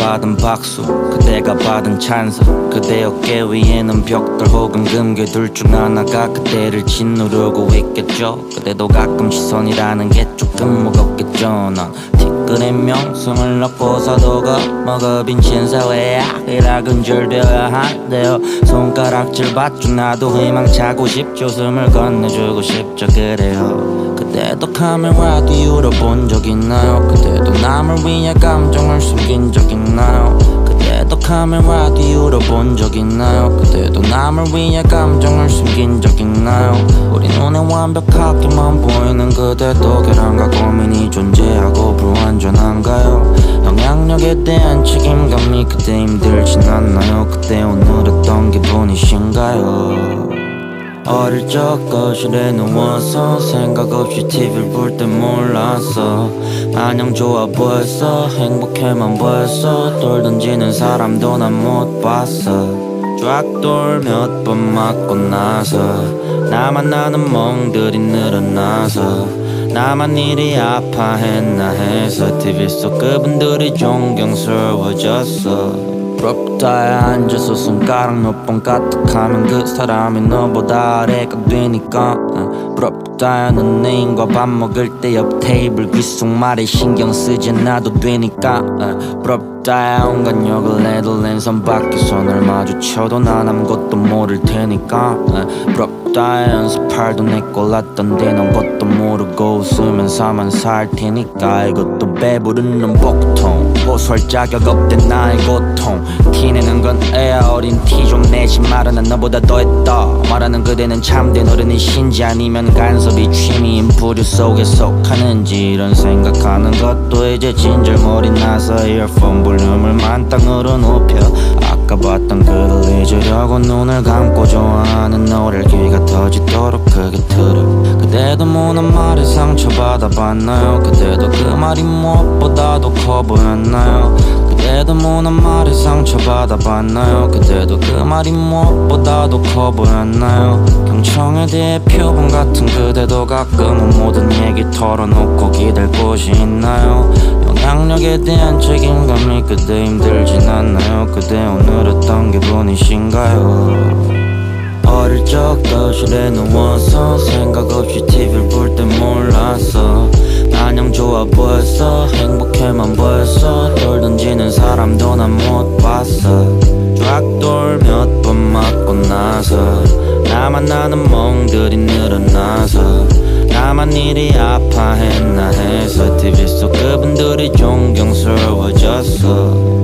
받은 박수, 그대가 받은 찬사. 그대 어깨 위에는 벽돌 혹은 금괴 둘 중 하나가 그대를 짓누르고 있겠죠. 그대도 가끔 시선이라는 게 조금 무겁겠죠. 난 티끌의 명성을 넣고 사도가 먹어 빈친 사회에 악이라 근절되어야 한대요. 손가락질 받죠. 나도 희망차고 싶죠. 숨을 건네주고 싶죠. 그래요. 그대도 카메라 뒤로 본 적 있나요? 그대도 남을 위해 감정을 숨긴 적 있나요? 그대도 카메라 뒤로 본 적 있나요? 그대도 남을 위해 감정을 숨긴 적 있나요? 우리 눈에 완벽하게만 보이는 그대도 결함과 고민이 존재하고 불완전한가요? 영향력에 대한 책임감이 그대 힘들진 않나요? 그대 오늘 어떤 기분이신가요? 어릴 적 거실에 누워서 생각 없이 TV를 볼 때 몰랐어. 마냥 좋아 보였어. 행복해만 보였어. 돌 던지는 사람도 난 못 봤어. 쫙돌 몇 번 맞고 나서 나만 나는 멍들이 늘어나서 나만 이리 아파했나 해서 TV 속 그분들이 존경스러워졌어. 부럽다에 앉아서 손가락 몇 번 까딱하면 그 사람이 너보다 아래가 되니까. 부럽다야 넌 애인과 밥 먹을 때 옆 테이블 귓속말에 신경 쓰지 않아도 되니까. 부럽다야 온갖 욕을 내도 랜선 밖에 손을 마주쳐도 난 아무것도 모를 테니까. 부럽다야 연습할도 내 꼴랐던데 넌 것도 모르고 웃으면서만 살 테니까. 이것도 배부르는 복통 호소할 자격 없대 나의 고통. 티내는 건 애야 어린 티 좀 내지 마라. 난 너보다 더했다 말하는 그대는 참된 어른이신지 아니면 간섭이 취미인 부류 속에 속하는지 이런 생각하는 것도 이제 진절머리 나서 이어폰 볼륨을 만땅으로 높여 아까 봤던 그를 잊으려고 눈을 감고 좋아하는 노래를 귀가 터지도록 크게 틀어. 그대도 무난 말에 상처받아 봤나요? 그대도 그 말이 무엇보다도 커 보였나요? 그대도 무난 말에 상처받아 봤나요? 그대도 그 말이 무엇보다도 커 보였나요? 경청에 대해 표본 같은 그대도 가끔은 모든 얘기 털어놓고 기댈 곳이 있나요? 영향력에 대한 책임감이 그대 힘들진 않나요? 그대 오늘 어떤 기분이신가요? 어릴 적 거실에 누워서 생각 없이 TV를 볼 때 몰랐어. 마냥 좋아 보였어. 행복해만 보였어. 돌 던지는 사람도 난 못 봤어. 쫙돌 몇 번 맞고 나서 나만 나는 멍들이 늘어나서 나만 이리 아파했나 해서 TV 속 그분들이 존경스러워졌어.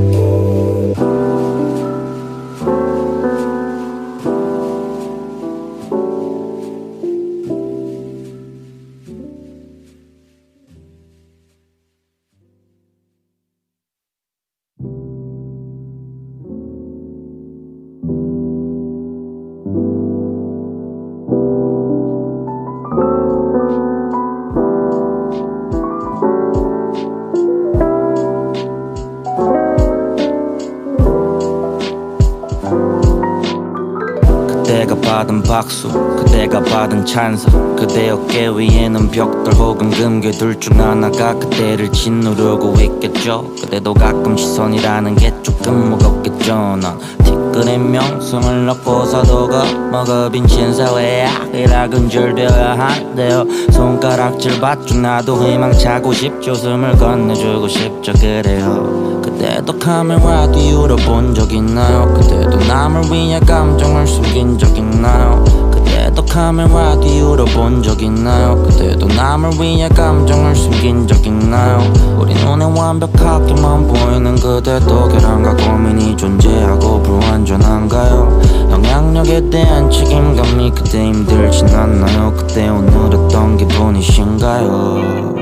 그대가 받은 박수, 그대가 받은 찬사. 그대 어깨 위에는 벽돌 혹은 금괴 둘 중 하나가 그대를 짓누르고 있겠죠. 그대도 가끔 시선이라는 게 조금 무겁겠죠. 난 티끌의 명성을 넣고 사도가 먹어 빈친 사회에 악이라 근절되어야 한대요. 손가락질 받죠. 나도 희망차고 싶죠. 숨을 건네주고 싶죠. 그래요. 그대도 카메라 뒤로 본 적 있나요? 그대도 남을 위해 감정을 숨긴 적 있나요? 그대도 카메라 뒤로 본 적 있나요? 그대도 남을 위해 감정을 숨긴 적 있나요? 우리 눈에 완벽하게만 보이는 그대도 결함과 고민이 존재하고 불완전한가요? 영향력에 대한 책임감이 그대 힘들진 않나요? 그대 오늘 어떤 기분이신가요?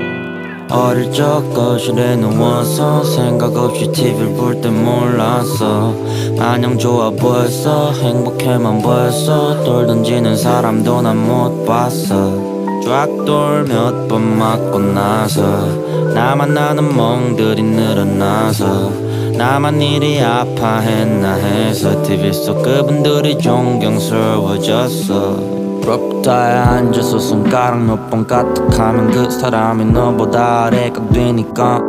어릴 적 거실에 누워서 생각 없이 TV를 볼 때 몰랐어. 마냥 좋아 보였어. 행복해만 보였어. 돌 던지는 사람도 난 못 봤어. 쫙돌 몇 번 맞고 나서 나만 나는 멍들이 늘어나서 나만 이리 아파했나 해서 TV 속 그분들이 존경스러워졌어. 부럽다에 앉아서 손가락 몇 번 까딱하면 그 사람이 너보다 아래가 되니까.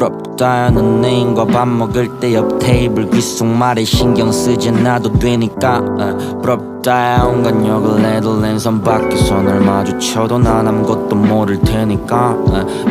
부럽다는 애인과 밥 먹을 때 옆 테이블 귓속말에 신경 쓰지 않아도 되니까 부럽다야 온갖 욕을 해도 랜선 밖에 손을 마주쳐도 난 아무것도 모를 테니까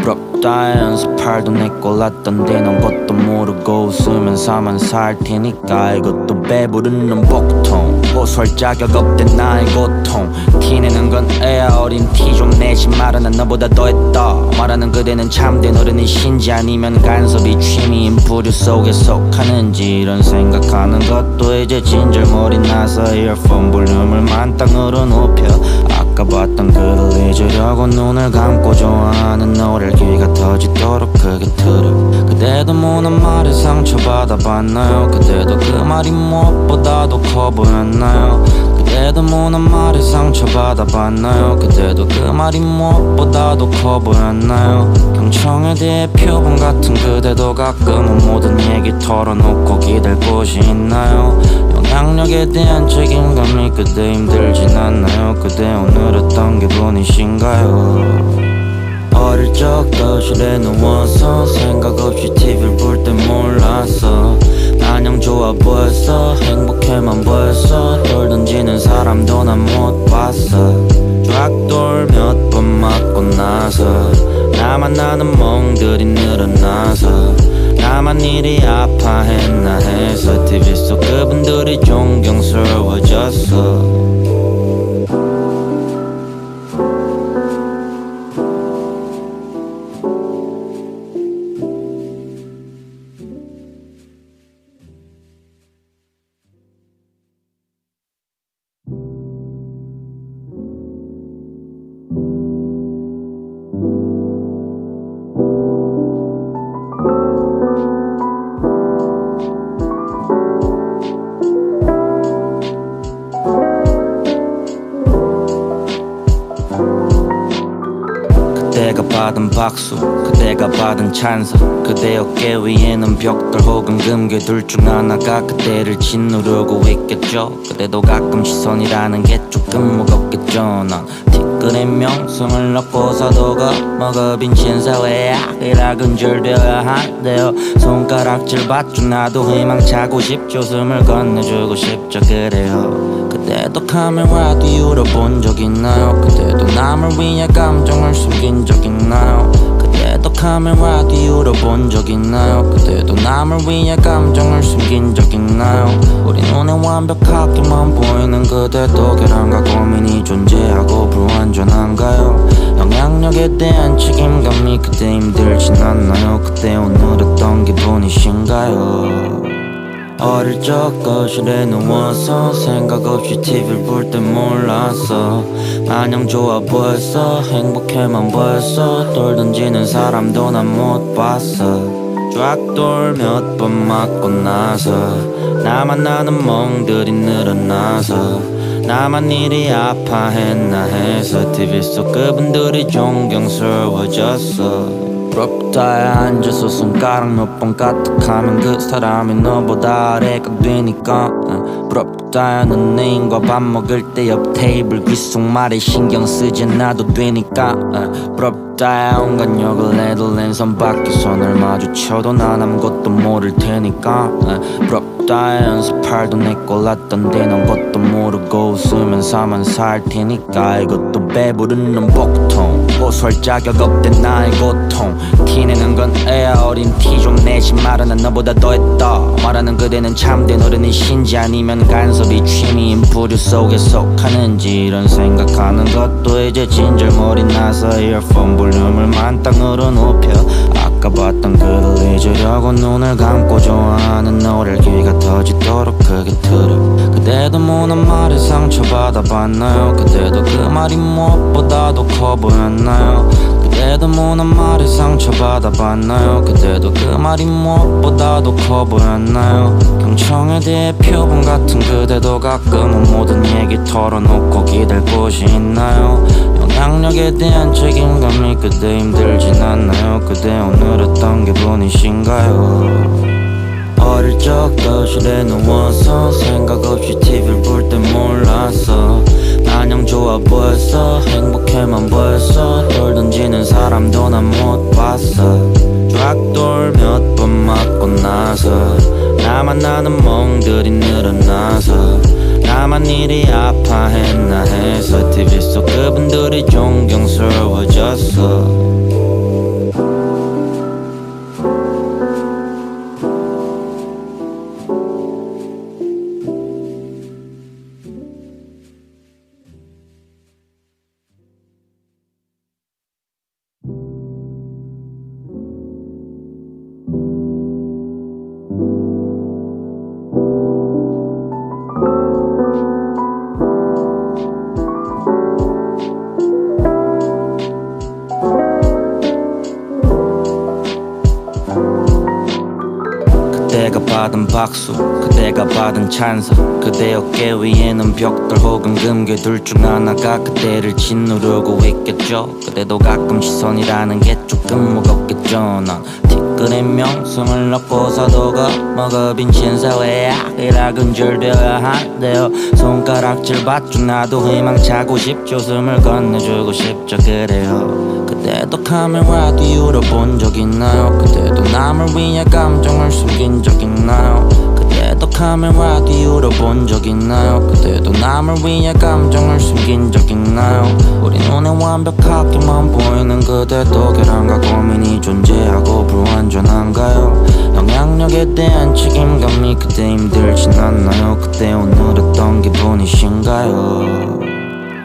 부럽다야 연습할도 내 꼴랐던데 넌 것도 모르고 웃으면서만 살 테니까 이것도 배부르는 복통 호소할 자격 없대 나의 고통 티내는 건 애야 어린 티 좀 내지 마라 난 너보다 더했다 말하는 그대는 참된 어른이신지 아니면 간섭이 취미인 부류 속에 속하는지 이런 생각하는 것도 이제 진절머리 나서 이어폰 볼륨을 만땅으로 높여 아까 봤던 그를 잊으려고 눈을 감고 좋아하는 노래를 귀가 터지도록 크게 틀어 그대도 무난 말에 상처받아 봤나요 그대도 그 말이 무엇보다도 커 보였나요 그대도 무난 말에 상처받아 봤나요 그대도 그 말이 무엇보다도 커 보였나요 경청에 대해 표본 같은 그대도 가끔은 모든 얘기 털어놓고 기댈 곳이 있나요 영향력에 대한 책임감이 그대 힘들진 않나요 그대 오늘 어떤 기분이신가요 어릴 적 거실에 누워서 생각 없이 TV를 볼 때 몰랐어 마냥 좋아 보였어 행복해만 보였어 돌 던지는 사람도 난 못 봤어 쫙돌 몇 번 맞고 나서 나만 나는 멍들이 늘어나서 나만 일이 아파했나 해서 TV 속 그분들이 존경스러워졌어 그대가 받은 박수 그대가 받은 찬사 그대 어깨 위에는 벽돌 혹은 금괴 둘 중 하나가 그대를 짓누르고 있겠죠 그대도 가끔 시선이라는 게 조금 무겁겠죠 난 티끌의 명성을 넣고 사도가 먹어 빈친 사회야 일학은 줄되어야 한대요 손가락질 받죠 나도 희망차고 싶죠 숨을 건네주고 싶죠 그래요 그대도 카메라 뒤로 본 적 있나요 그대도 남을 위해 감정을 숨긴 적 있나요 그대도 카메라 뒤로 본 적 있나요 그대도 남을 위해 감정을 숨긴 적 있나요 우리 눈에 완벽하게만 보이는 그대도 결함과 고민이 존재하고 불완전한가요 영향력에 대한 책임감이 그대 힘들진 않나요 그대 오늘 어떤 기분이신가요 어릴 적 거실에 누워서 생각 없이 TV를 볼 때 몰랐어 마냥 좋아 보였어 행복해만 보였어 돌 던지는 사람도 난 못 봤어 쫙돌 몇 번 맞고 나서 나만 나는 멍들이 늘어나서 나만 일이 아파했나 해서 TV 속 그분들이 존경스러워졌어 부럽다에 앉아서 손가락 몇 번 까딱하면 그 사람이 너보다 아래가 되니까 부럽다야 넌 애인과 밥 먹을 때 옆 테이블 귓속말에 신경 쓰지 않아도 되니까 부럽다야 온갖 욕을 해도 랜선 밖에 손을 마주쳐도 난 아무것도 모를 테니까 부럽다야 연습할도 내 꼴랐던데 넌 것도 모르고 웃으면서만 살 테니까 이것도 배부르는 복통 호소할 자격 없대 나의 고통 티내는 건 애야 어린 티 좀 내지 마라 난 너보다 더했다 말하는 그대는 참된 어른이신지 아니면 간섭이 취미인 부류 속에 속하는지 이런 생각하는 것도 이제 진절머리 나서 이어폰 볼륨을 만땅으로 높여 아까 봤던 그를 잊으려고 눈을 감고 좋아하는 노래를 귀가 터지도록 크게 틀어 그대도 무난 말에 상처받아 봤나요 그대도 그 말이 무엇보다도 커 보였나요 그대도 무난 말에 상처받아 봤나요 그대도 그 말이 무엇보다도 커 보였나요 경청에 대해 표본 같은 그대도 가끔은 모든 얘기 털어놓고 기댈 곳이 있나요 영향력에 대한 책임감이 그대 힘들진 않나요 그대 오늘 어떤 기분이신가요 어릴 적 거실에 누워서 생각 없이 TV를 볼 때 몰랐어 마냥 좋아 보였어 행복해만 보였어 돌 던지는 사람도 난 못 봤어 쫙돌 몇 번 맞고 나서 나만 나는 멍들이 늘어나서 나만 일이 아파했나 해서 TV 속 그분들이 존경스러워졌어. 그대가 받은 박수, 그대가 받은 찬사, 그대 어깨 위에는 벽돌 혹은 금괴 둘 중 하나가 그대를 짓누르고 있겠죠. 그대도 가끔 시선이라는 게 조금 무겁겠죠. 난 티끌의 명성을 넣고 사도가 먹어 빈친 사회의 악이라 근절되어야 한대요. 손가락질 받죠. 나도 희망차고 싶죠. 숨을 건네주고 싶죠. 그래요. 그대도 카메라 뒤로 본 적 있나요? 그대도 남을 위해 감정을 숨긴 적 있나요? 그대도 카메라 뒤로 본 적 있나요? 그대도 남을 위해 감정을 숨긴 적 있나요? 우리 눈에 완벽하게만 보이는 그대도 계란과 고민이 존재하고 불완전한가요? 영향력에 대한 책임감이 그대 힘들진 않나요? 그대 오늘 어떤 기분이신가요?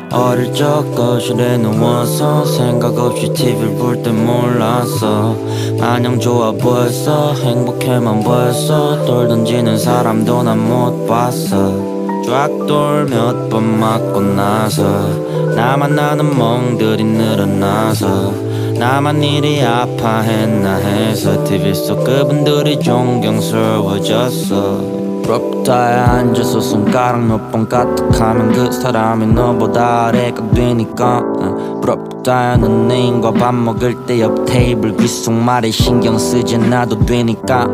어릴 적 거실에 누워서 생각 없이 TV를 볼 때 몰랐어. 마냥 좋아 보였어. 행복해만 보였어. 돌 던지는 사람도 난 못 봤어. 쫙돌 몇 번 맞고 나서 나만 나는 멍들이 늘어나서 나만 일이 아파했나 해서 TV 속 그분들이 존경스러워졌어. 부럽다에 앉아서 손가락 몇 번 까딱하면 그 사람이 너보다 아래가 되니까 부럽다야 넌 애인과 밥 먹을 때 옆 테이블 귓속말에 신경 쓰지 않아도 되니까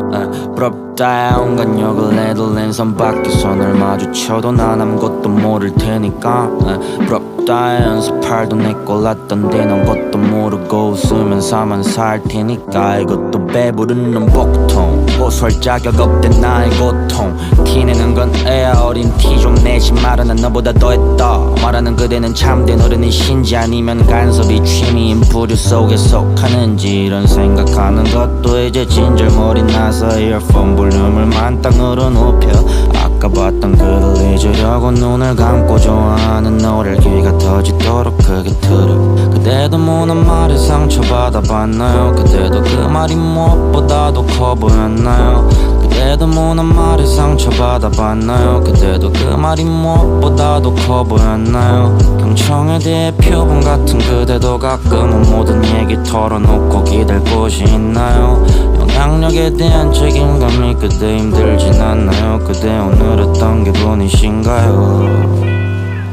부럽다야 온갖 욕을 해도 랜선 밖에 손을 마주쳐도 난 아무것도 모를 테니까 부럽다야 연습할도 내 꼴랐던데 넌 것도 모르고 웃으면서만 살 테니까 이것도 배부르는 복통 고소할 자격 없대 나의 고통 티내는 건 애야 어린 티 좀 내지 마라 난 너보다 더했다 말하는 그대는 참된 어른이신지 아니면 간섭이 취미인 부류 속에 속하는지 이런 생각하는 것도 이제 진절머리 나서 이어폰 볼륨을 만땅으로 높여 아까 봤던 그를 잊으려고 눈을 감고 좋아하는 노래를 귀가 터지도록 크게 틀어 그대도 무난 말에 상처받아 봤나요? 그대도 그 말이 무엇보다도 커 보였나요? 그대도 무난 말에 상처받아 봤나요? 그대도 그 말이 무엇보다도 커 보였나요? 경청에 대해 표본 같은 그대도 가끔은 모든 얘기 털어놓고 기댈 곳이 있나요? 영향력에 대한 책임감이 그대 힘들진 않나요? 그대 오늘 어떤 기분이신가요?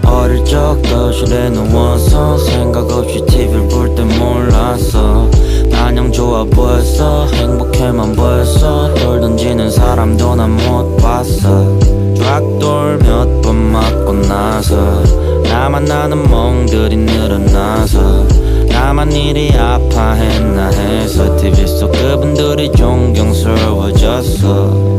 어릴 적 거실에 누워서 생각 없이 TV를 볼 때 몰랐어 마냥 좋아 보였어 행복해만 보였어 돌 던지는 사람도 난 못 봤어 쫙돌 몇 번 맞고 나서 나만 나는 멍들이 늘어나서 나만 일이 아파했나 해서 TV 속 그분들이 존경스러워졌어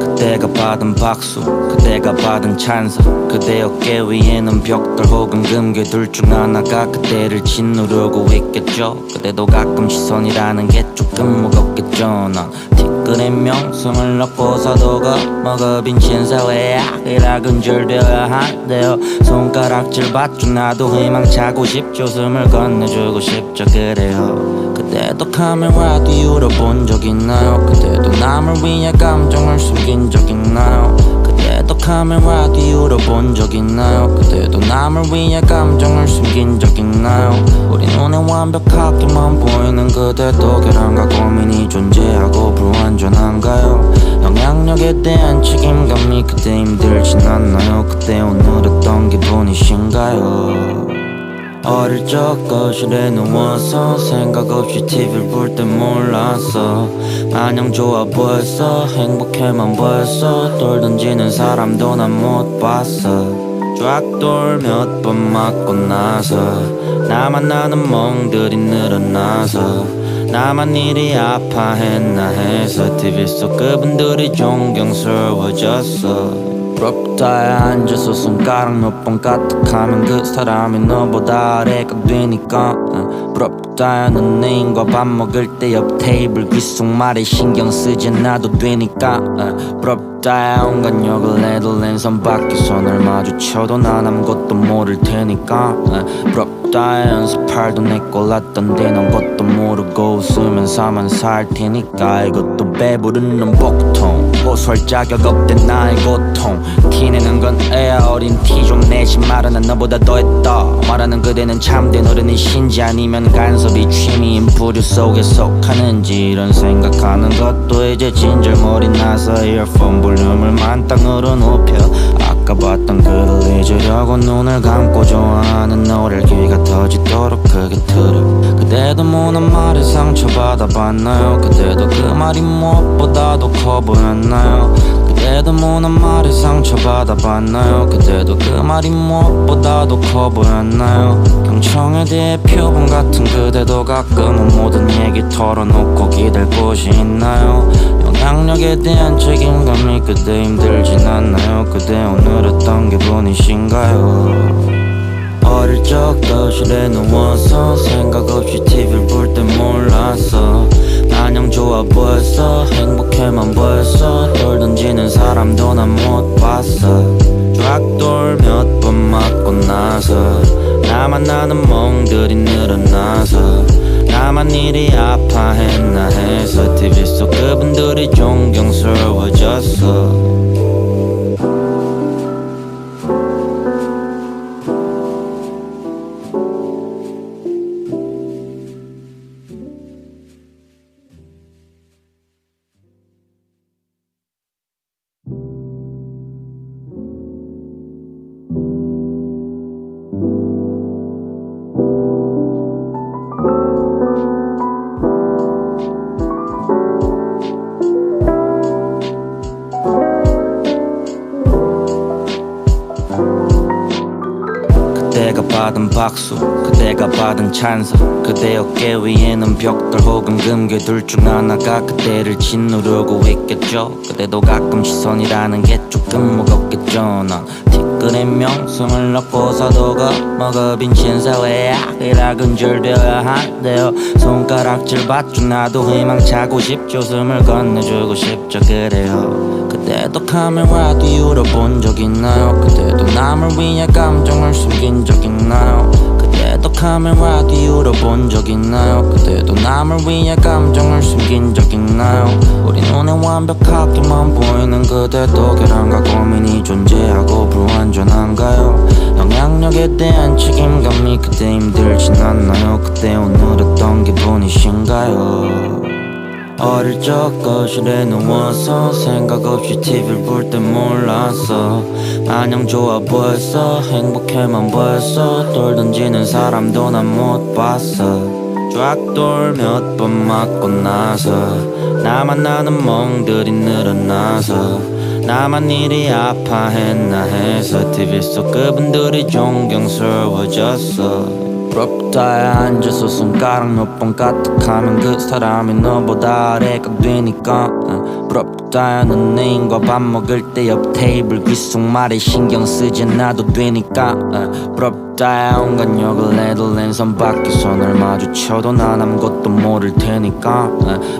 그대가 받은 박수 그대가 받은 찬사 그대 어깨 위에는 벽돌 혹은 금괴 둘 중 하나가 그대를 짓누르고 있겠죠. 그대도 가끔 시선이라는 게 조금 무겁겠죠. 난 티끌의 명성을 넣고 사도가 먹어 빈친 사회의 악이라 근절되어야 한대요. 손가락질 받죠. 나도 희망차고 싶죠. 숨을 건네주고 싶죠. 그래요. 그대도 카메라 뒤로 본 적 있나요? 그대도 남을 위해 감정을 숨긴 적 있나요? 그대도 카메라 뒤로 본 적 있나요? 그때도 남을 위해 감정을 숨긴 적 있나요? 우리 눈에 완벽하게만 보이는 그대도 계란과 고민이 존재하고 불완전한가요? 영향력에 대한 책임감이 그때 힘들진 않나요? 그때 오늘 어떤 기분이신가요? 어릴 적 거실에 누워서 생각 없이 TV를 볼 때 몰랐어. 마냥 좋아 보였어. 행복해만 보였어. 돌 던지는 사람도 난 못 봤어. 쫙돌 몇 번 맞고 나서 나만 나는 멍들이 늘어나서 나만 이리 아파했나 해서 TV 속 그분들이 존경스러워졌어. 부럽다에 앉아서 손가락 몇 번 까딱하면 그 사람이 너보다 아래가 되니까 부럽다야 넌 애인과 밥 먹을 때 옆 테이블 귓속말에 신경 쓰지 않아도 되니까 부럽다야 온갖 욕을 해도 랜선 밖에 손을 마주쳐도 난 아무것도 모를 테니까 부럽다야 연습할도 내 꼴랐던데 넌 것도 모르고 웃으면서만 살 테니까 이것도 배부르는 복통 고소할 자격 없대 나의 고통 티내는 건 애야 어린 티 좀 내지 마라 난 너보다 더했다 말하는 그대는 참된 어른이신지 아니면 간섭이 취미인 부류 속에 속하는지 이런 생각하는 것도 이제 진절머리 나서 이어폰 볼륨을 만땅으로 높여 아까 봤던 그를 잊으려고 눈을 감고 좋아하는 노래를 귀가 터지도록 크게 틀어 그대도 무난 말에 상처받아 봤나요? 그대도 그 말이 무엇보다도 커 보였나요? 그대도 무난 말에 상처받아 봤나요? 그대도 그 말이 무엇보다도 커 보였나요? 경청에 대해 표본 같은 그대도 가끔은 모든 얘기 털어놓고 기댈 곳이 있나요? 영향력에 대한 책임감이 그대 힘들진 않나요? 그대 오늘 어떤 기분이신가요? 어릴 적 거실에 누워서 생각 없이 TV를 볼 때 몰랐어 마냥 좋아 보였어 행복해만 보였어 돌 던지는 사람도 난 못 봤어 쫙돌 몇 번 맞고 나서 나만 나는 멍들이 늘어나서 나만 이리 아파했나 해서 TV 속 그분들이 존경스러워졌어 그대가 받은 박수 그대가 받은 찬사 그대 어깨 위에는 벽돌 혹은 금괴 둘 중 하나가 그대를 짓누르고 있겠죠 그대도 가끔 시선이라는 게 조금 무겁겠죠 난 티끌의 명성을 넣고 사도가 먹어 빈친 사회야 이라 근절되어야 한대요 손가락질 받죠 나도 희망차고 싶죠 숨을 건네주고 싶죠 그래요 그대도 카메라 뒤로 본 적 있나요? 그대도 남을 위해 감정을 숨긴 적 있나요? 그대도 카메라 뒤로 본 적 있나요? 그대도 남을 위해 감정을 숨긴 적 있나요? 우리 눈에 완벽하게만 보이는 그대도 계란과 고민이 존재하고 불완전한가요? 영향력에 대한 책임감이 그대 힘들진 않나요? 그대 오늘 어떤 기분이신가요? 어릴 적 거실에 누워서 생각 없이 TV를 볼 때 몰랐어 마냥 좋아 보였어 행복해만 보였어 돌 던지는 사람도 난 못 봤어 쫙돌 몇 번 맞고 나서 나만 나는 멍들이 늘어나서 나만 이리 아파했나 해서 TV 속 그분들이 존경스러워졌어 부럽다에 앉아서 손가락 몇 번 까딱하면 그 사람이 너보다 아래가 되니까 부럽다야 넌 애인과 밥 먹을 때 옆 테이블 귓속말에 신경 쓰지 않아도 되니까 부럽다야 온갖 욕을 해도 랜선 밖에 손을 마주쳐도 난 아무것도 모를 테니까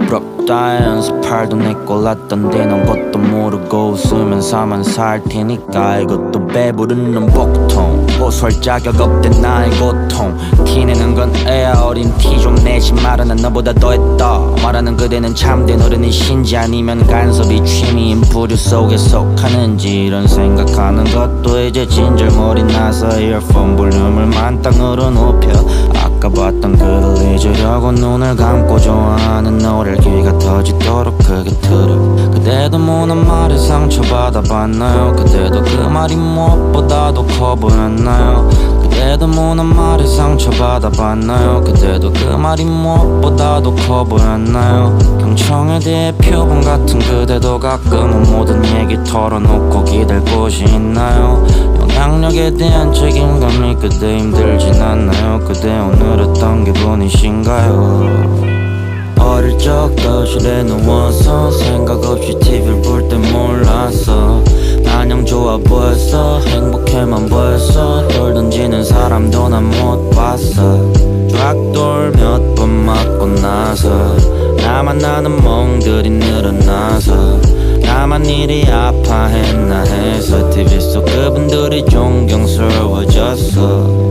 부럽다 부럽다 연습할도 내 꼴랐던데 넌 것도 모르고 웃으면서만 살 테니까 이것도 배부르는 복통 호소할 자격 없대 나의 고통 티내는 건 애야 어린 티 좀 내지 마라 난 너보다 더했다 말하는 그대는 참된 어른이신지 아니면 간섭이 취미인 부류 속에 속하는지 이런 생각하는 것도 이제 진절머리 나서 이어폰 볼륨을 만땅으로 높여 아까 봤던 그를 잊으려고 눈을 감고 좋아하는 노래를 귀가 터지도록 크게 틀어 그대도 무난 말에 상처받아 봤나요 그대도 그 말이 무엇보다도 커 보였나요 그대도 무난 말에 상처받아 봤나요 그대도 그 말이 무엇보다도 커 보였나요 경청에 대해 표본 같은 그대도 가끔은 모든 얘기 털어놓고 기댈 곳이 있나요 영향력에 대한 책임감이 그대 힘들진 않나요 그대 오늘 어떤 기분이신가요 어릴 적 거실에 누워서 생각 없이 TV를 볼 때 몰랐어 마냥 좋아 보였어 행복해만 보였어 돌 던지는 사람도 난 못 봤어 쫙돌 몇 번 맞고 나서 나만 나는 멍들이 늘어나서 나만 일이 아파했나 해서 TV 속 그분들이 존경스러워졌어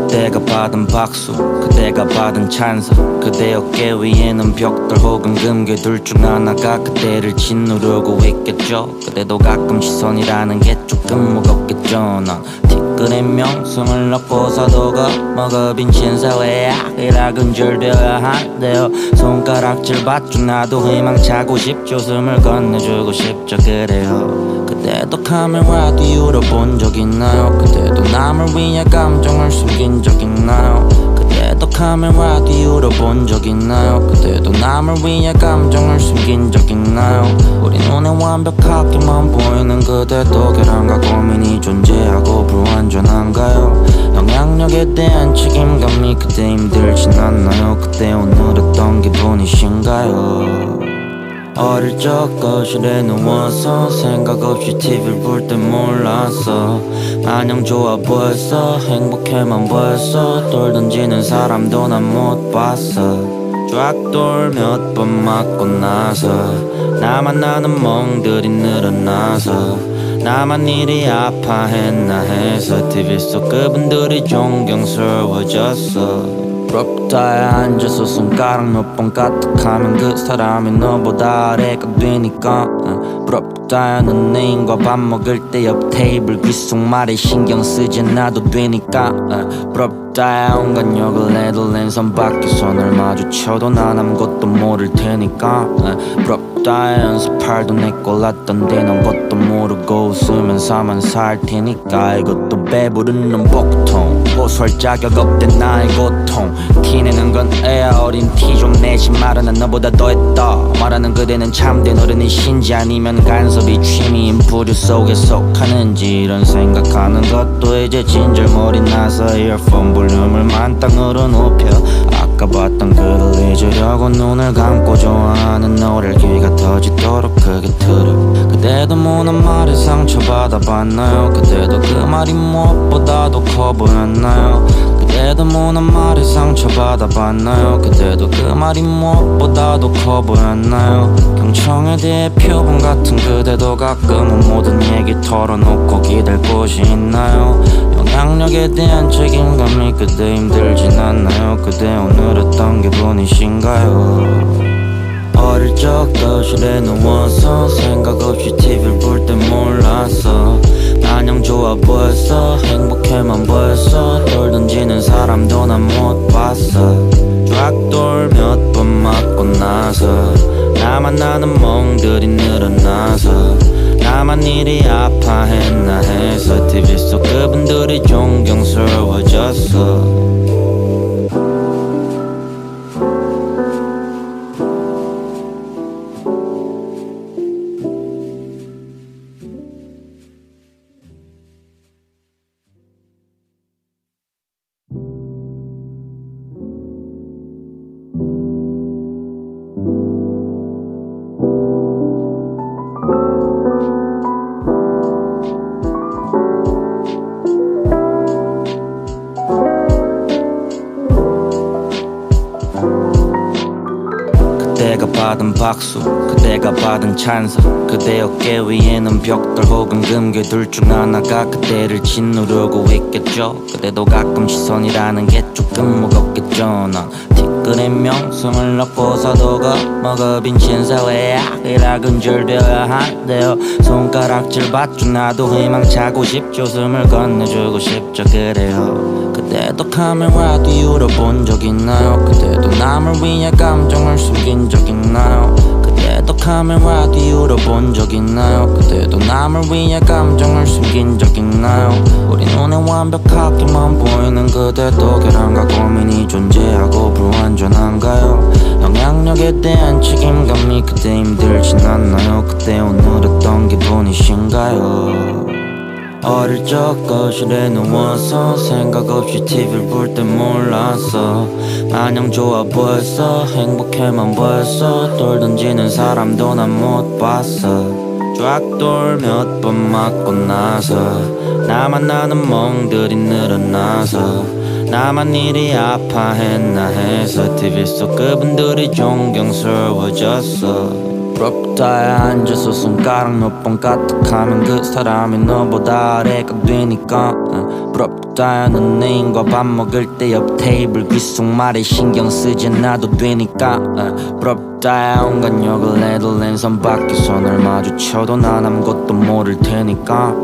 그대가 받은 박수 그대가 받은 찬사 그대 어깨 위에는 벽돌 혹은 금괴 둘 중 하나가 그대를 짓누르고 있겠죠 그대도 가끔 시선이라는 게 조금 무겁겠죠 난 티끌의 명성을 넣고 사도가 먹어빈 신사회야 이락은 절되어야 한대요 손가락질 받죠 나도 희망차고 싶죠 숨을 건네주고 싶죠 그래요 그대도 카메라 뒤로 본 적 있나요 그대도 남을 위해 감정을 숨긴 적 있나요 그대도 카메라 뒤로 본 적 있나요 그대도 남을 위해 감정을 숨긴 적 있나요 우리 눈에 완벽하게만 보이는 그대도 결함과 고민이 존재하고 불완전한가요 영향력에 대한 책임감이 그대 힘들진 않나요 그대 오늘 어떤 기분이신가요 어릴 적 거실에 누워서 생각 없이 TV를 볼 때 몰랐어 마냥 좋아 보였어 행복해만 보였어 돌 던지는 사람도 난 못 봤어 쫙돌 몇 번 맞고 나서 나만 나는 멍들이 늘어나서 나만 일이 아파했나 해서 TV 속 그분들이 존경스러워졌어 부럽다에 앉아서 손가락 몇 번 까딱하면 그 사람이 너보다 아래가 되니까 부럽다야 넌 애인과 밥 먹을 때 옆 테이블 귓속말에 신경 쓰지 않아도 되니까 부럽다야 온갖 욕을 해도 랜선 밖에 손을 마주쳐도 난 아무것도 모를 테니까 부럽다야 연습할도 내 꼴랐던데 넌 것도 모르고 웃으면서만 살 테니까 이것도 배부르는 복통 호소할 자격 없대 나의 고통 티내는 건 애야 어린 티 좀 내지 마라 난 너보다 더했다 말하는 그대는 참된 어른이신지 아니면 간섭이 취미인 부류 속에 속하는지 이런 생각하는 것도 이제 진절머리 나서 이어폰 볼륨을 만땅으로 높여 아까 봤던 그를 잊으려고 눈을 감고 좋아하는 노래를 귀가 터지도록 크게 틀어 그대도 무난 말에 상처받아 봤나요 그대도 그 말이 무엇보다도 커 보였나요 그대도 무난 말에 상처받아 봤나요 그대도 그 말이 무엇보다도 커 보였나요 경청에 대해 표본 같은 그대도 가끔은 모든 얘기 털어놓고 기댈 곳이 있나요 영향력에 대한 책임감이 그대 힘들진 않나요 그대 오늘 어떤 기분이신가요 어릴 적 거실에 누워서 생각 없이 TV를 볼 때 몰랐어 마냥 좋아 보였어 행복해만 보였어 돌 던지는 사람도 난 못 봤어 쫙돌 몇 번 맞고 나서 나만 나는 멍들이 늘어나서 나만 일이 아파했나 해서 TV 속 그분들이 존경스러워졌어 받은 박수 그대가 받은 찬사 그대 어깨 위에는 벽돌 혹은 금괴 둘 중 하나가 그대를 짓누르고 있겠죠. 그대도 가끔 시선이라는 게 조금 무겁겠죠. 난 티끌의 명성을 넣고 사도가 먹어빈 신사회의 악이라 근절되어야 한대요. 손가락질 받죠. 나도 희망차고 싶죠. 숨을 건네주고 싶죠. 그래요. 그대도 카메라 뒤로 본 적 있나요? 그대도 남을 위해 감정을 숨긴 적 있나요? 그대도 카메라 뒤로 본 적 있나요? 그대도 남을 위해 감정을 숨긴 적 있나요? 우리 눈에 완벽하게만 보이는 그대도 계란과 고민이 존재하고 불완전한가요? 영향력에 대한 책임감이 그대 힘들진 않나요? 그대 오늘 어떤 기분이신가요? 어릴 적 거실에 누워서 생각 없이 TV를 볼 때 몰랐어. 마냥 좋아 보였어. 행복해만 보였어. 돌 던지는 사람도 난 못 봤어. 쫙돌 몇 번 맞고 나서 나만 나는 멍들이 늘어나서 나만 이리 아파했나 해서 TV 속 그분들이 존경스러워졌어. 부럽다에 앉아서 손가락 몇 번 까딱하면 그 사람이 너보다 아래가 되니까 부럽다야 넌 애인과 밥 먹을 때 옆 테이블 귓속말에 신경 쓰지 않아도 되니까 부럽다야 온갖 욕을 해도 랜선 밖에 손을 마주쳐도 난 아무것도 모를 테니까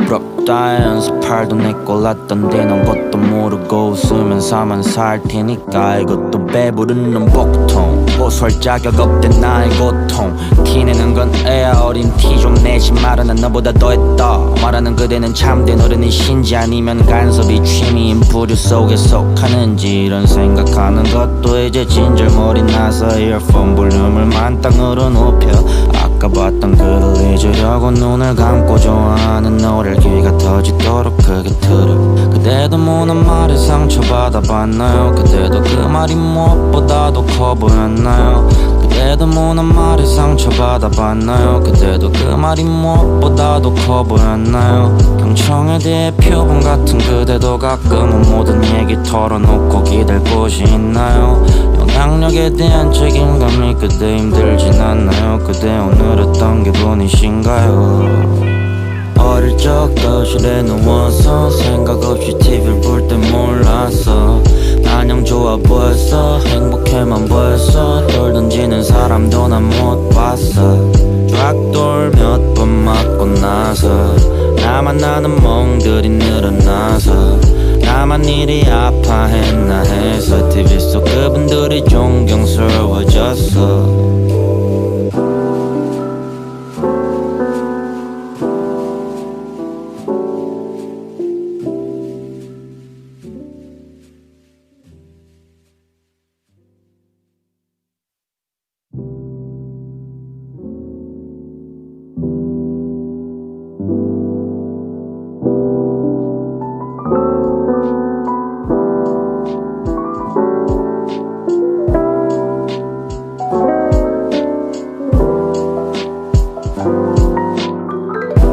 부럽다야 연습할도 내 꼴랐던데 넌 것도 모르고 웃으면서만 살 테니까 이것도 배부르는 복통 고소할 자격 없대 나의 고통 티내는 건 애야 어린 티 좀 내지 마라 난 너보다 더했다 말하는 그대는 참된 어른이신지 아니면 간섭이 취미인 부류 속에 속하는지 이런 생각하는 것도 이제 진절머리 나서 이어폰 볼륨을 만땅으로 높여 아까 봤던 그를 잊으려고 눈을 감고 좋아하는 노래를 귀가 터지도록 크게 틀어 그대도 무는 말에 상처받아 봤나요? 그대도 그 말이 무엇보다도 커 보였나요? 그대도 무는 말에 상처받아 봤나요? 그대도 그 말이 무엇보다도 커 보였나요? 경청에 대해 표본 같은 그대도 가끔은 모든 얘기 털어놓고 기댈 곳이 있나요? 영향력에 대한 책임감이 그대 힘들진 않나요? 그대 오늘 어떤 기분이신가요? 어릴 적 거실에 누워서 생각 없이 TV를 볼 때 몰랐어 마냥 좋아 보였어 행복해만 보였어 돌 던지는 사람도 난 못 봤어 쫙돌 몇 번 맞고 나서 나만 나는 멍들이 늘어나서 나만 이리 아파했나 해서 TV 속 그분들이 존경스러워졌어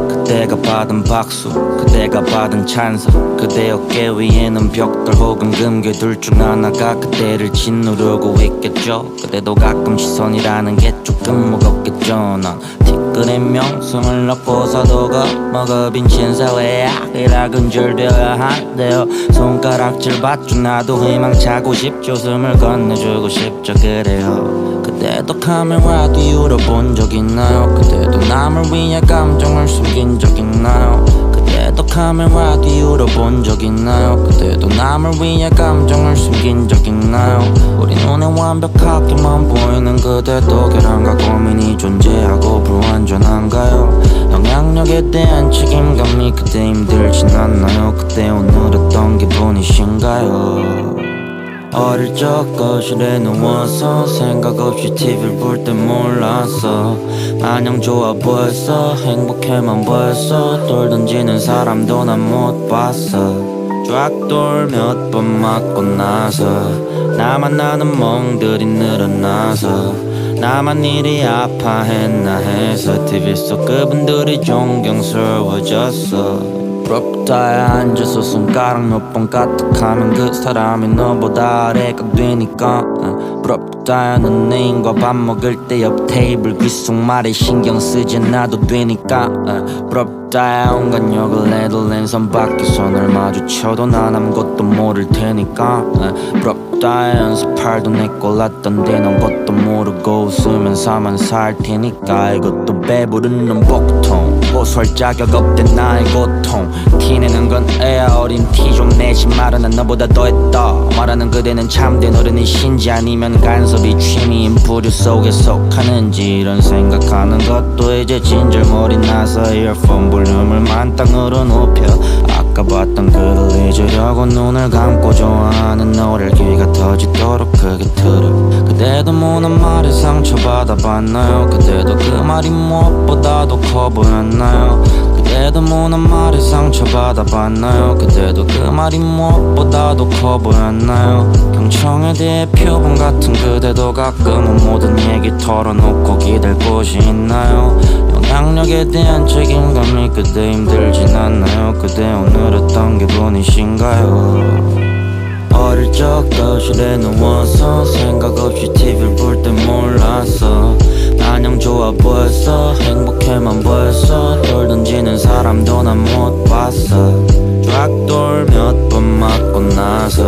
그대가 받은 박수 그대가 받은 찬사 그대 어깨 위에는 벽돌 혹은 금괴 둘 중 하나가 그대를 짓누르고 있겠죠. 그대도 가끔 시선이라는 게 조금 무겁겠죠. 난 티끌의 명성을 넣고 사도가 먹어빈 신사회의 악이라 근절되어야 한대요. 손가락질 받죠. 나도 희망차고 싶죠. 숨을 건네주고 싶죠. 그래요. 그대도 카메라 뒤로 본 적 있나요? 그대도 남을 위해 감정을 숨긴 적 있나요? 그대도 카메라 뒤로 본 적 있나요? 그대도 남을 위해 감정을 숨긴 적 있나요? 우리 눈에 완벽하게만 보이는 그대도 계란과 고민이 존재하고 불완전한가요? 영향력에 대한 책임감이 그대 힘들진 않나요? 그대 오늘 어떤 기분이신가요? 어릴 적 거실에 누워서 생각 없이 TV를 볼 때 몰랐어 마냥 좋아 보였어 행복해만 보였어 돌 던지는 사람도 난 못 봤어 쫙돌 몇 번 맞고 나서 나만 나는 멍들이 늘어나서 나만 이리 아파했나 해서 TV 속 그분들이 존경스러워졌어. 부럽다에 앉아서 손가락 몇 번 까딱하면 그 사람이 너보다 아래가 되니까. 부럽다야 넌 애인과 밥 먹을 때 옆 테이블 귓속말에 신경 쓰지 않아도 되니까. 부럽다야 온갖 욕을 해도 랜선 밖에서 널 마주쳐도 난 아무것도 모를 테니까. 부럽다야 연습할도 내 꼴랐던데 넌 것도 모르고 웃으면서만 살 테니까. 이것도 배부르는 복통 고소할 자격 없대 나의 고통. 티내는 건 애야 어린 티 좀 내지 마라. 난 너보다 더했다 말하는 그대는 참된 어른이신지 아니면 간섭이 취미인 부류 속에 속하는지 이런 생각하는 것도 이제 진절머리 나서 이어폰 볼륨을 만땅으로 높여 아까 봤던 그를 잊으려고 눈을 감고 좋아하는 노래를 귀가 터지도록 크게 틀어. 그대도 무난 말에 상처받아 봤나요? 그대도 그 말이 무엇보다도 커 보였나요? 그대도 무난 말에 상처받아 봤나요? 그대도 그 말이 무엇보다도 커 보였나요? 경청에 대해 표본 같은 그대도 가끔은 모든 얘기 털어놓고 기댈 곳이 있나요? 영향력에 대한 책임감이 그대 힘들진 않나요? 그대 오늘 어떤 기분이신가요? 어릴 적 거실에 누워서 생각 없이 TV를 볼 때 몰랐어. 마냥 좋아 보였어. 행복해만 보였어. 돌 던지는 사람도 난 못 봤어. 쫙돌 몇 번 맞고 나서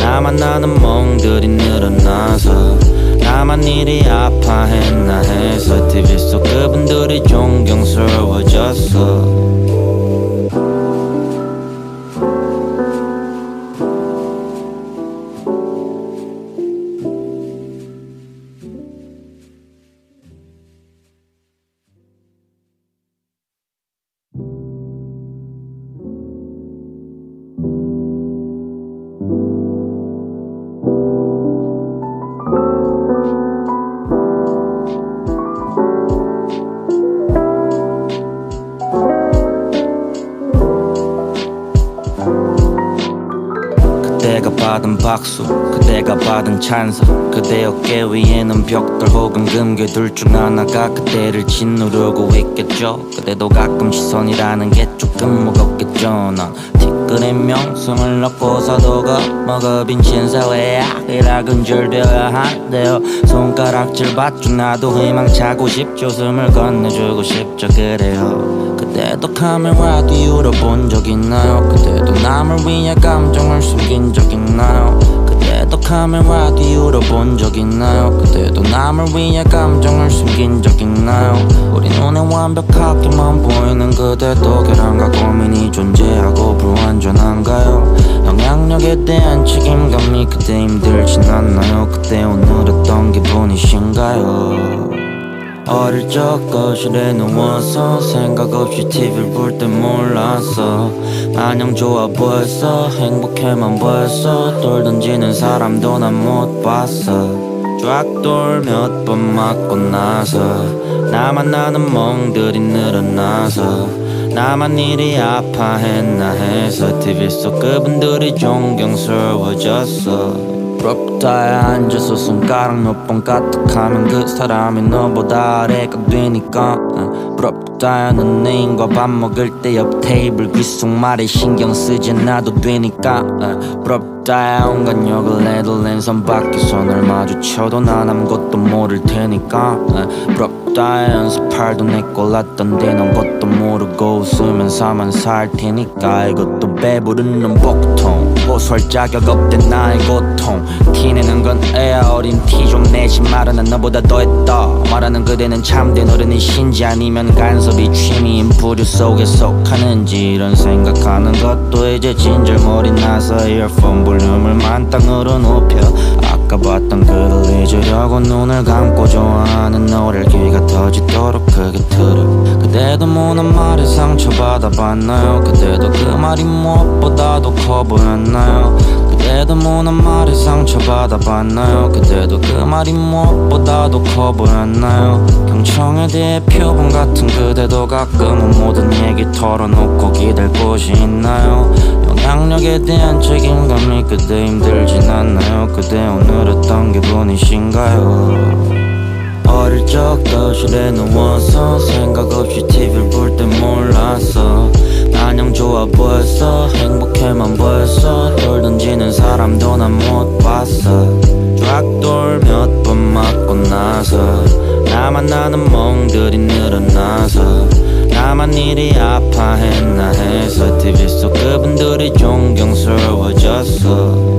나만 나는 멍들이 늘어나서 나만 이리 아파했나 해서 TV 속 그분들이 존경스러워졌어. 그대가 받은 박수 그대가 받은 찬사 그대 어깨 위에는 벽돌 혹은 금괴 둘 중 하나가 그대를 짓누르고 있겠죠. 그대도 가끔 시선이라는 게 조금 무겁겠죠. 난 티끌의 명성을 넣고 사도가 먹어 빈친 사회에 악이라 근절되어야 한대요. 손가락질 받죠. 나도 희망차고 싶죠. 숨을 건네주고 싶죠. 그래요. 그대도 카메라 뒤로 본 적 있나요? 그대도 남을 위해 감정을 숨긴 적 있나요? 그대도 카메라 뒤로 본 적 있나요? 그대도 남을 위해 감정을 숨긴 적 있나요? 우리 눈에 완벽하게만 보이는 그대도 계란과 고민이 존재하고 불완전한가요? 영향력에 대한 책임감이 그대 힘들진 않나요? 그대 오늘 어떤 기분이신가요? 어릴 적 거실에 누워서 생각 없이 TV를 볼 때 몰랐어. 마냥 좋아 보였어. 행복해만 보였어. 돌 던지는 사람도 난 못 봤어. 쫙돌 몇 번 맞고 나서 나만 나는 멍들이 늘어나서 나만 이리 아파했나 해서 TV 속 그분들이 존경스러워졌어. 부럽다에 앉아서 손가락 몇 번 까딱하면 그 사람이 너보다 아래가 되니까. 부럽다야 넌 애인과 밥 먹을 때 옆 테이블 귓속말에 신경 쓰지 않아도 되니까. 부럽다야 온갖 욕을 해도 랜선 밖에서 널 마주쳐도 난 아무것도 모를 테니까. 부럽다야 연습할도 내 꼴랐던데 넌 것도 모르고 웃으면서만 살 테니까. 이것도 배부르는 복통 고소할 자격 없대 나의 고통. 티내는 건 애야 어린 티 좀 내지 마라. 난 너보다 더했다 말하는 그대는 참된 어른이신지 아니면 간섭이 취미인 부류 속에 속하는지 이런 생각하는 것도 이제 진절머리 나서 이어폰 볼륨을 만땅으로 높여 아까 봤던 그를 잊으려고 눈을 감고 좋아하는 노래를 귀가 터지도록 크게 틀어. 그대도 무난 말에 상처받아 봤나요? 그대도 그 말이 무엇보다도 커 보였나요? 그대도 무난 말에 상처받아 봤나요? 그대도 그 말이 무엇보다도 커 보였나요? 경청에 대해 표본 같은 그대도 가끔은 모든 얘기 털어놓고 기댈 곳이 있나요? 영향력에 대한 책임감이 그대 힘들진 않나요? 그대 오늘 어떤 기분이신가요? 어릴 적 거실에 누워서 생각 없이 TV를 볼 때 몰랐어. 마냥 좋아 보였어. 행복해만 보였어. 돌 던지는 사람도 난 못 봤어. 쫙돌 몇 번 맞고 나서 나만 나는 멍들이 늘어나서 나만 일이 아파했나 해서 TV 속 그분들이 존경스러워졌어.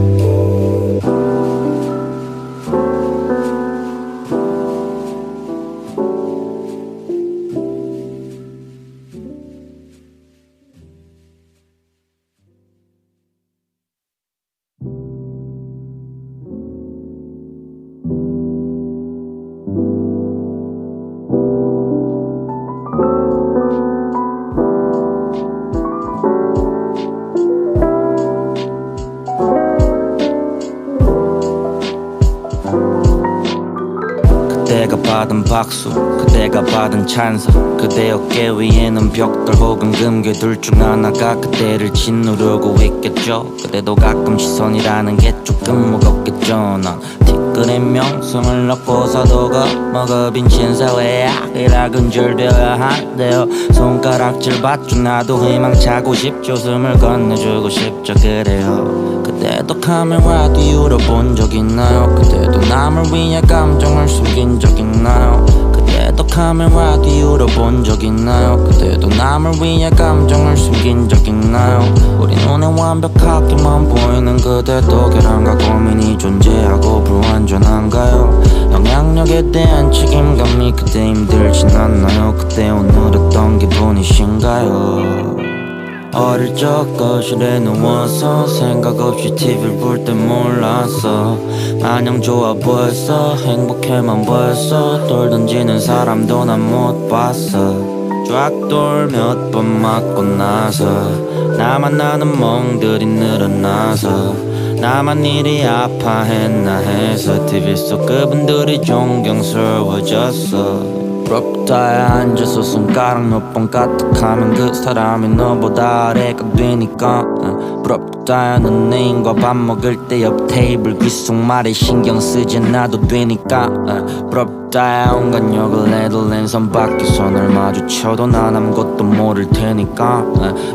그대가 받은 박수, 그대가 받은 찬사, 그대 어깨 위에는 벽돌 혹은 금괴 둘 중 하나가 그대를 짓누르고 있겠죠. 그대도 가끔 시선이라는 게 조금 무겁겠죠. 난 티끌의 명성을 넣고 사도가 먹어 빈친 사회야 이라 근절되어야 한대요. 손가락질 받죠. 나도 희망차고 싶죠. 숨을 건네주고 싶죠. 그래요. 그대도 카메라 뒤로 본 적 있나요? 그대도 남을 위해 감정을 숨긴 적 있나요? 그대도 카메라 뒤로 본 적 있나요? 그대도 남을 위해 감정을 숨긴 적 있나요? 우리 눈에 완벽하게만 보이는 그대도 결함과 고민이 존재하고 불완전한가요? 영향력에 대한 책임감이 그대 힘들진 않나요? 그대 오늘 어떤 기분이신가요? 어릴 적 거실에 누워서 생각 없이 TV를 볼 때 몰랐어. 마냥 좋아 보였어. 행복해만 보였어. 돌 던지는 사람도 난 못 봤어. 쫙돌 몇 번 맞고 나서 나만 나는 멍들이 늘어나서 나만 일이 아파했나 해서 TV 속 그분들이 존경스러워졌어. 부럽다에 앉아서 손가락 몇 번 까딱하면 그 사람이 너보다 아래가 되니까 부럽다야 넌 애인과 밥 먹을 때 옆 테이블 귓속말에 신경 쓰지 않아도 되니까 부럽다야 온갖 욕을 해도 랜선 밖에서 널 마주쳐도 난 아무것도 모를 테니까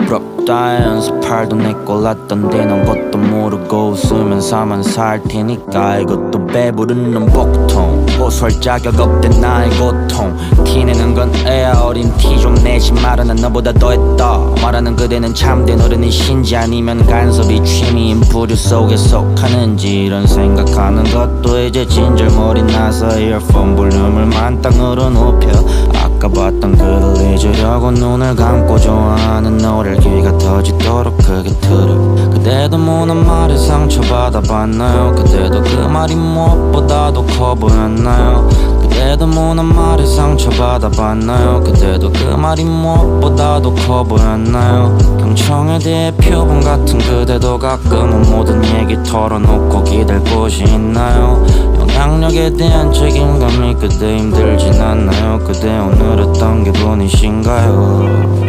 부럽다야 연습할도 내 꼴랐던데 넌 것도 모르고 웃으면서만 살 테니까 이것도 배부르는 복통 호소할 자격 없대 나의 고통 티내는 건 애야 어린 티 좀 내지 마라 난 너보다 더했다 말하는 그대는 참된 어른이신지 아니면 간섭이 취미인 부류 속에 속하는지 이런 생각하는 것도 이제 진절머리 나서 이어폰 볼륨을 만땅으로 높여 아까 봤던 그를 잊으려고 눈을 감고 좋아하는 노래를 귀가 터지도록 크게 틀어 그대도 무난 말에 상처받아 봤나요? 그대도 그 말이 무엇보다도 커 보였나요? 그대도 무난 말에 상처받아 봤나요? 그대도 그 말이 무엇보다도 커 보였나요? 경청에 대해 표본 같은 그대도 가끔은 모든 얘기 털어놓고 기댈 곳이 있나요? 영향력에 대한 책임감이 그대 힘들진 않나요? 그대 오늘 어떤 기분이신가요?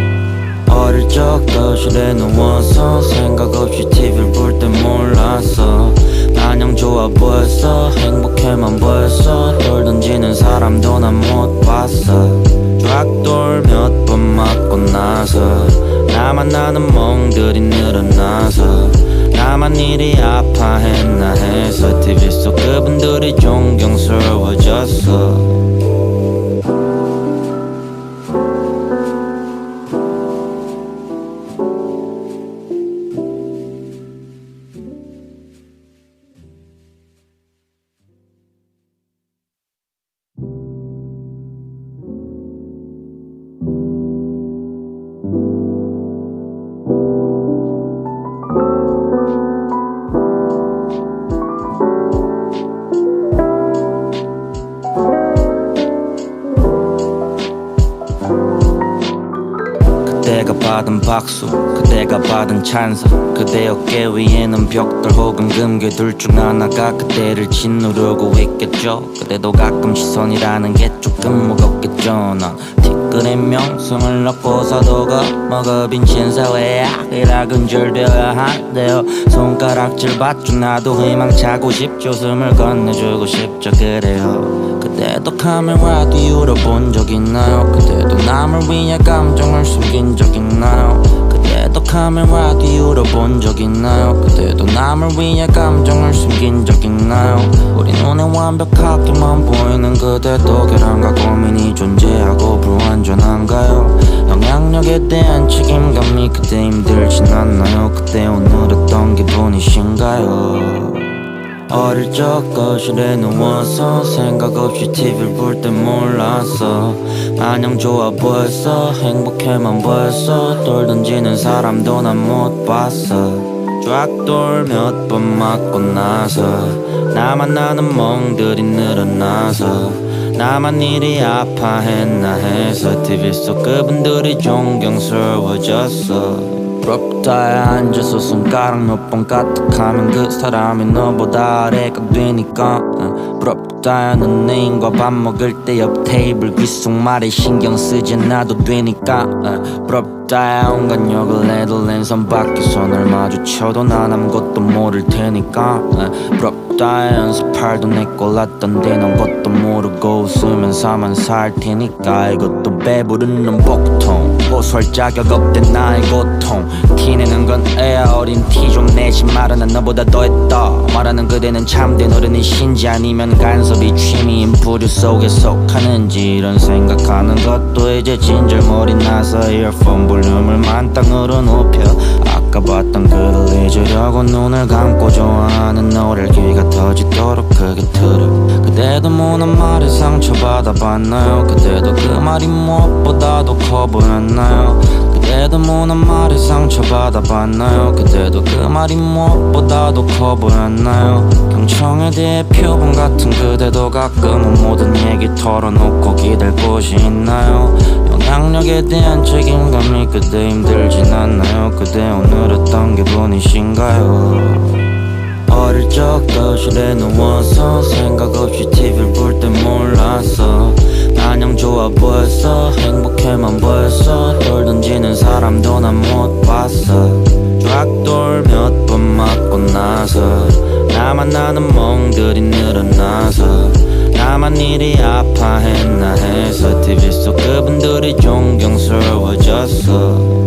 어릴 적 거실에 누워서 생각 없이 TV를 볼 때 몰랐어 마냥 좋아 보였어 행복해만 보였어 돌 던지는 사람도 난 못 봤어 쫙돌 몇 번 맞고 나서 나만 나는 멍들이 늘어나서 나만 일이 아파했나 해서 TV 속 그분들이 존경스러워졌어 받은 박수 그대가 받은 찬사 그대 어깨 위에는 벽돌 혹은 금괴 둘 중 하나가 그대를 짓누르고 있겠죠. 그대도 가끔 시선이라는 게 조금 무겁겠죠. 난 티끌의 명성을 넣고서도 겁먹어 빈친 사회에 악이라근절되어야 한대요. 손가락질 받죠. 나도 희망차고 싶죠. 숨을 건네주고 싶죠. 그래요. 그대도 카메라 뒤로 본 적 있나요? 그대도 남을 위해 감정을 숨긴 적 있나요? 그대도 카메라 뒤로 본 적 있나요? 그대도 남을 위해 감정을 숨긴 적 있나요? 우리 눈에 완벽하게만 보이는 그대도 결함과 고민이 존재하고 불완전한가요? 영향력에 대한 책임감이 그대 힘들진 않나요? 그대 오늘 어떤 기분이신가요? 어릴 적 거실에 누워서 생각 없이 TV를 볼 때 몰랐어. 마냥 좋아 보였어. 행복해만 보였어. 돌 던지는 사람도 난 못 봤어. 쫙돌 몇 번 맞고 나서 나만 나는 멍들이 늘어나서 나만 이리 아파했나 해서 TV 속 그분들이 존경스러워졌어. 부럽다에 앉아서 손가락 몇 번 까딱하면 그 사람이 너보다 아래가 되니까 부럽다야 넌 애인과 밥 먹을 때 옆 테이블 귓속말에 신경 쓰지 않아도 되니까 부럽다야 온갖 욕을 해도 랜선 밖에서 널 마주쳐도 난 아무것도 모를 테니까 부럽다야 연습할도 내 골랐던데 넌 것도 모르고 웃으면서만 살 테니까 이것도 배부르는 복통 호소할 자격 없대 나의 고통 티내는 건 애야 어린 티 좀 내지 말아 난 너보다 더했다 말하는 그대는 참된 어른이신지 아니면 간섭이 취미인 부류 속에 속하는지 이런 생각하는 것도 이제 진절머리 나서 이어폰 볼륨을 만땅으로 높여 아까 봤던 그를 잊으려고 눈을 감고 좋아하는 노래를 귀가 터지도록 크게 틀어 그대도 무난 말에 상처받아 봤나요? 그대도 그 말이 무엇보다도 커 보였나요? 그대도 무난 말에 상처받아 봤나요? 그대도 그 말이 무엇보다도 커 보였나요? 경청에 대해 표본 같은 그대도 가끔은 모든 얘기 털어놓고 기댈 곳이 있나요? 영향력에 대한 책임감이 그대 힘들진 않나요? 그대 오늘 어떤 기분이신가요? 어릴 적 거실에 누워서 생각 없이 TV를 볼 때 몰랐어 마냥 좋아 보였어 행복해만 보였어 돌 던지는 사람도 난 못 봤어 쫙돌 몇 번 맞고 나서 나만 나는 멍들이 늘어나서 나만 이리 아파했나 해서 TV 속 그분들이 존경스러워졌어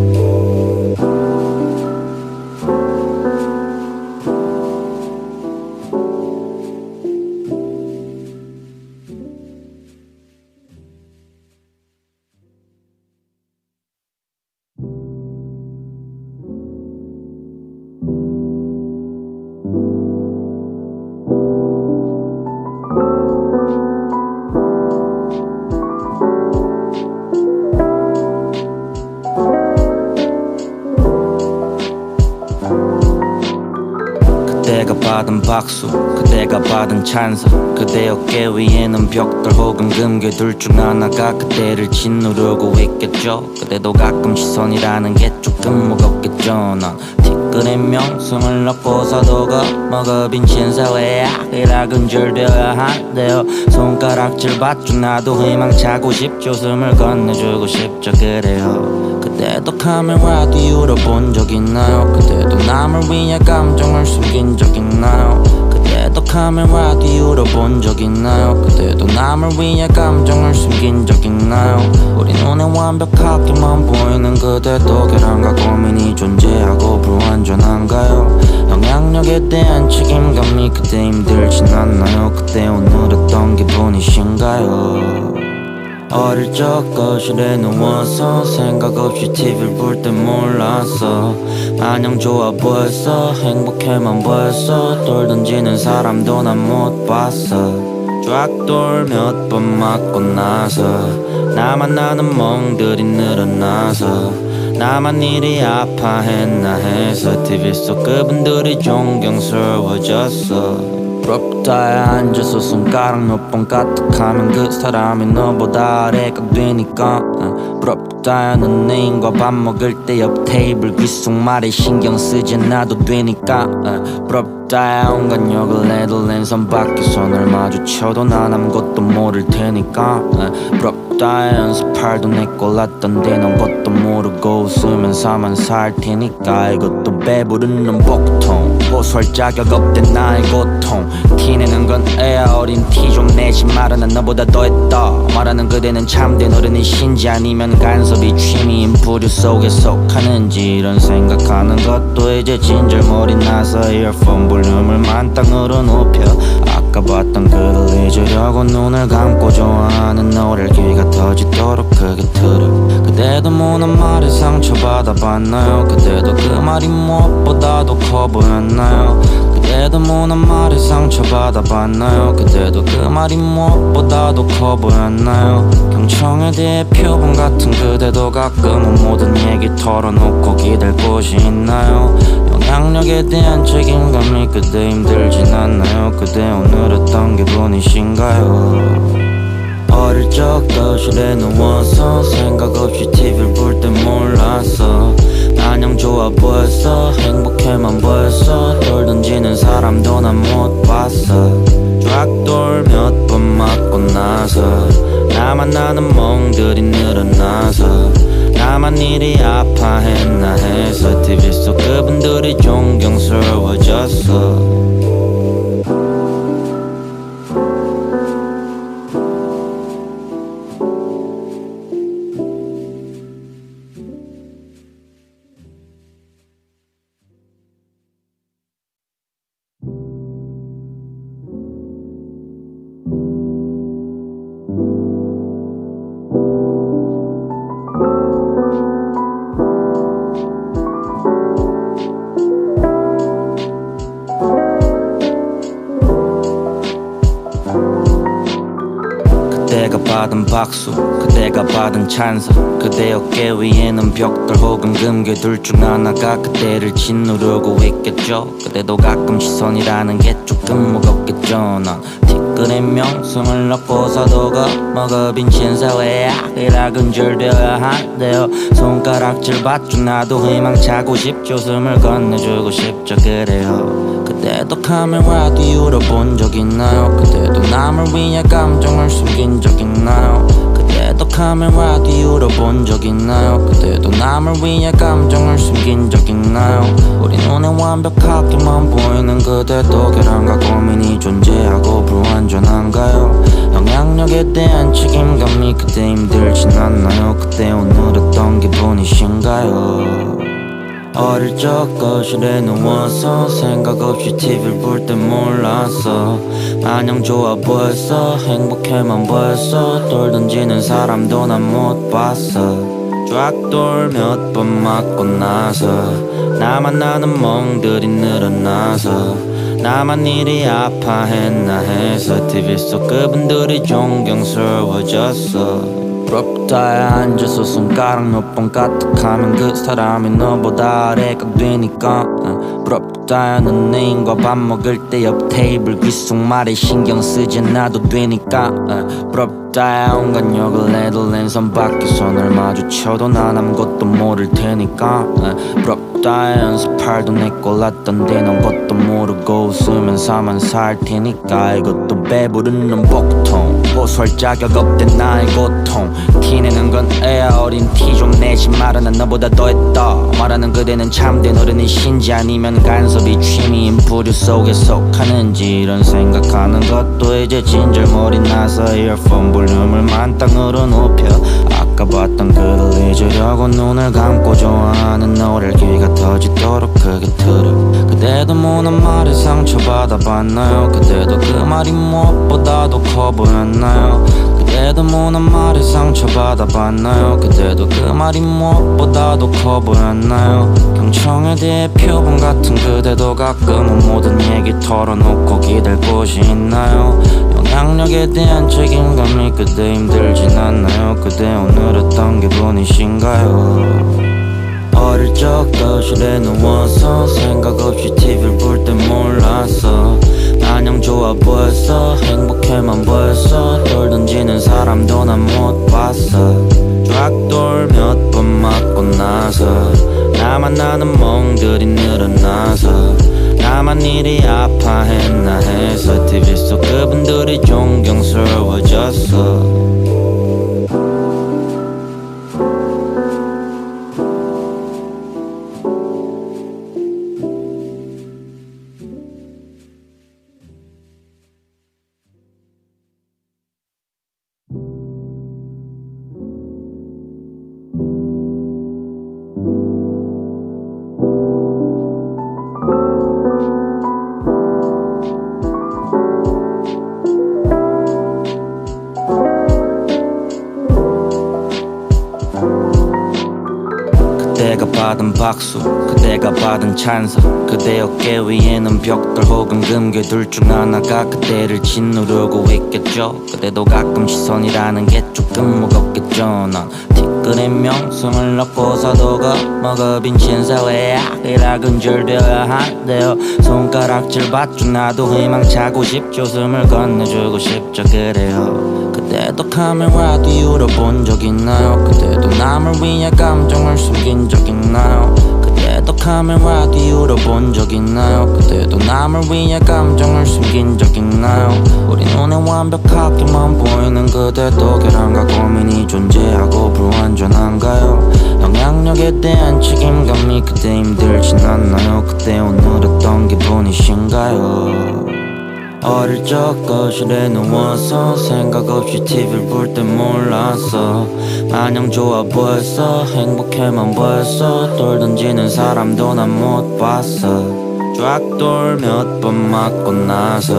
그대가 받은 박수 그대가 받은 찬사 그대 어깨 위에는 벽돌 혹은 금괴 둘 중 하나가 그대를 짓누르고 있겠죠. 그대도 가끔 시선이라는 게 조금 무겁겠죠. 난 티끌의 명성을 넣고서도 겁먹어 빈친 사회에 악이라근절되어야 한대요. 손가락질 받죠. 나도 희망차고 싶죠. 숨을 건네주고 싶죠. 그래요. 그대도 카메라 뒤로 본 적 있나요? 그대도 남을 위해 감정을 숨긴 적 있나요? 그대도 카메라 뒤로 본 적 있나요? 그대도 남을 위해 감정을 숨긴 적 있나요? 우리 눈에 완벽하게만 보이는 그대도 결함과 고민이 존재하고 불완전한가요? 영향력에 대한 책임감이 그대 힘들진 않나요? 그대 오늘 어떤 기분이신가요? 어릴 적 거실에 누워서 생각 없이 TV를 볼 때 몰랐어 마냥 좋아 보였어 행복해만 보였어 돌 던지는 사람도 난 못 봤어 쫙돌 몇 번 맞고 나서 나만 나는 멍들이 늘어나서 나만 이리 아파했나 해서 TV 속 그분들이 존경스러워졌어 부럽다에 앉아서 손가락 몇 번 까딱하면 그 사람이 너보다 아래가 되니까 부럽다 부럽다 하는 애인과 밥 먹을 때 옆 테이블 귓속말에 신경 쓰지 않아도 되니까 부럽다 온갖 욕을 해도 랜선 밖에 손을 마주쳐도 난 아무것도 모를 테니까 부럽다 연습할도 내 꼴랐던데 넌 것도 모르고 웃으면서만 살 테니까 이것도 배부르는 복통 호소할 자격 없대 나의 고통 티내는 건 애야 어린 티 좀 내지 마라 난 너보다 더했다 말하는 그대는 참된 어른이신지 아니면 간섭이 취미인 부류 속에 속하는지 이런 생각하는 것도 이제 진절머리 나서 이어폰 볼륨을 만땅으로 높여 아까 봤던 그를 잊으려고 눈을 감고 좋아하는 노래를 귀가 터지도록 크게 틀어 그대도 무난 말에 상처받아 봤나요 그대도 그 말이 무엇보다도 커 보였나요 그대도 무난 말에 상처받아 봤나요 그대도 그 말이 무엇보다도 커 보였나요 경청에 대해 표본 같은 그대도 가끔은 모든 얘기 털어놓고 기댈 곳이 있나요 영향력에 대한 책임감이 그대 힘들진 않나요 그대 오늘 어떤 기분이신가요 어릴 적 거실에 누워서 생각 없이 TV를 볼 때 몰랐어 마냥 좋아 보였어 행복해만 보였어 돌 던지는 사람도 난 못 봤어 쫙돌 몇 번 맞고 나서 나만 나는 멍들이 늘어나서 나만 이리 아파했나 해서 TV 속 그분들이 존경스러워졌어 그대가 받은 박수 그대가 받은 찬사 그대 어깨 위에는 벽돌 혹은 금괴 둘 중 하나가 그대를 짓누르고 있겠죠 그대도 가끔 시선이라는 게 조금 무겁겠죠 난 티끌의 명성을 넣고 사도가 먹어 빈친 사회야 이라 근절되어야 한대요 손가락질 받죠 나도 희망차고 싶죠 숨을 건네주고 싶죠 그래요 그대도 카메라 뒤로 본 적 있나요 그대도 남을 위해 감정을 숨긴 적 있나요 그대도 카메라 뒤로 본 적 있나요 그대도 남을 위해 감정을 숨긴 적 있나요 우리 눈에 완벽하게만 보이는 그대도 계란과 고민이 존재하고 불완전한가요 영향력에 대한 책임감이 그대 힘들진 않나요 그대 오늘 어떤 기분이신가요 어릴 적 거실에 누워서 생각 없이 TV를 볼 때 몰랐어 마냥 좋아 보였어 행복해만 보였어 돌 던지는 사람도 난 못 봤어 쫙돌 몇 번 맞고 나서 나만 나는 멍들이 늘어나서 나만 이리 아파했나 해서 TV 속 그분들이 존경스러워졌어 부럽다에 앉아서 손가락 몇 번 까딱하면 그 사람이 너보다 아래가 되니까 부럽다 하는 애인과 밥 먹을 때 옆 테이블 귓속말에 신경 쓰지 않아도 되니까 부럽다 온갖 욕을 해도 랜선 밖에 손을 마주쳐도 난 아무것도 모를 테니까 부럽다 연습할도 내 꼴랐던데 넌 것도 모르고 웃으면서만 살 테니까 이것도 배부르는 복통 호소할 자격 없대 나의 고통 티내는 건 애야 어린 티 좀 내지 마라 난 너보다 더했다 말하는 그대는 참된 어른이신지 아니면 간섭이 취미인 부류 속에 속하는지 이런 생각하는 것도 이제 진절머리 나서 이어폰 볼륨을 만땅으로 높여 아까 봤던 그를 잊으려고 눈을 감고 좋아하는 노래를 귀가 터지도록 크게 틀어 그대도 무난 말에 상처받아 봤나요 그대도 그 말이 무엇보다도 커 보였나요 그대도 무난 말에 상처받아 봤나요 그대도 그 말이 무엇보다도 커 보였나요 경청에 대해 표본 같은 그대도 가끔은 모든 얘기 털어놓고 기댈 곳이 있나요 영향력에 대한 책임감이 그대 힘들진 않나요 그대 오늘 어떤 기분이신가요 어릴 적 거실에 누워서 생각 없이 TV를 볼 때 몰랐어 마냥 좋아 보였어. 행복해만 보였어. 돌 던지는 사람도 난 못 봤어. 쫙돌 몇 번 맞고 나서 나만 나는 멍들이 늘어나서 나만 일이 아파했나 해서 TV 속 그분들이 존경스러워졌어. 그대가 받은 박수, 그대가 받은 찬성, 그대 어깨 위에는 벽돌 혹은 금괴 둘 중 하나가 그대를 짓누르고 있겠죠. 그대도 가끔 시선이라는 게 조금 무겁겠죠. 난 티끌의 명성을 넣고 사도가 먹어빈 신사회야 이라 근절되어야 한대요. 손가락질 받죠. 나도 희망차고 싶죠. 숨을 건네주고 싶죠. 그래요. 그대도 카메라 뒤로 본 적 있나요? 그대도 남을 위해 감정을 숨긴 적 있나요? 그대도 카메라 뒤로 본 적 있나요? 그대도 남을 위해 감정을 숨긴 적 있나요? 우리 눈에 완벽하게만 보이는 그대도 결함과 고민이 존재하고 불완전한가요? 영향력에 대한 책임감이 그대 힘들진 않나요? 그대 오늘 어떤 기분이신가요? 어릴 적 거실에 누워서 생각 없이 TV를 볼 때 몰랐어. 마냥 좋아 보였어. 행복해만 보였어. 돌 던지는 사람도 난 못 봤어. 쫙돌 몇 번 맞고 나서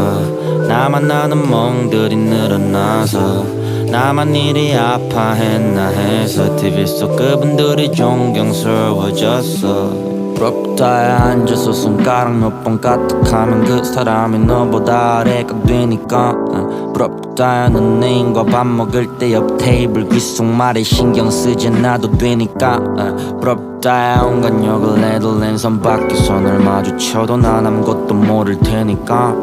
나만 나는 멍들이 늘어나서 나만 일이 아파했나 해서 TV 속 그분들이 존경스러워졌어. 부럽다에 앉아서 손가락 몇 번 까딱하면 그 사람이 너보다 아래가 되니까 부럽다야 넌 애인과 밥 먹을 때 옆 테이블 귓속말에 신경 쓰지 않아도 되니까 부럽다야 온갖 욕을 해도 랜선 밖에 손을 마주쳐도 난 아무것도 모를 테니까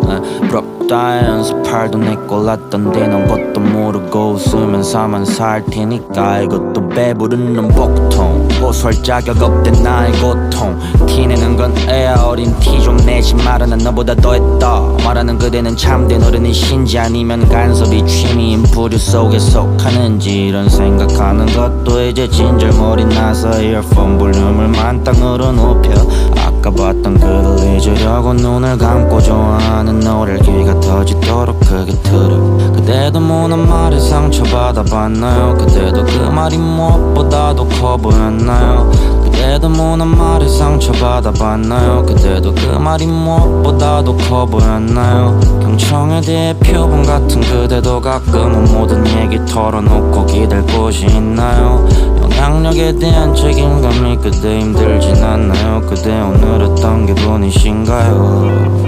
부럽다야 연습할도 내 꼴랐던데 넌 것도 모르고 웃으면서만 살 테니까 이것도 배부르는 복통 호소할 자격 없대 나의 고통 티내는 건 애야 어린 티 좀 내지 마라 난 너보다 더했다 말하는 그대는 참된 어른이신지 아니면 간섭이 취미인 부류 속에 속하는지 이런 생각하는 것도 이제 진절머리 나서 이어폰 볼륨을 만땅으로 높여 아까 봤던 그를 잊으려고 눈을 감고 좋아하는 노래를 귀가 터지도록 크게 틀어 그대도 무난 말에 상처받아 봤나요? 그대도 그 말이 무엇보다도 커 보였나요? 그대도 무난 말에 상처받아 봤나요? 그대도 그 말이 무엇보다도 커 보였나요? 경청에 대해 표본 같은 그대도 가끔은 모든 얘기 털어놓고 기댈 곳이 있나요? 영향력에 대한 책임감이 그대 힘들진 않나요? 그대 오늘 어떤 기분이신가요?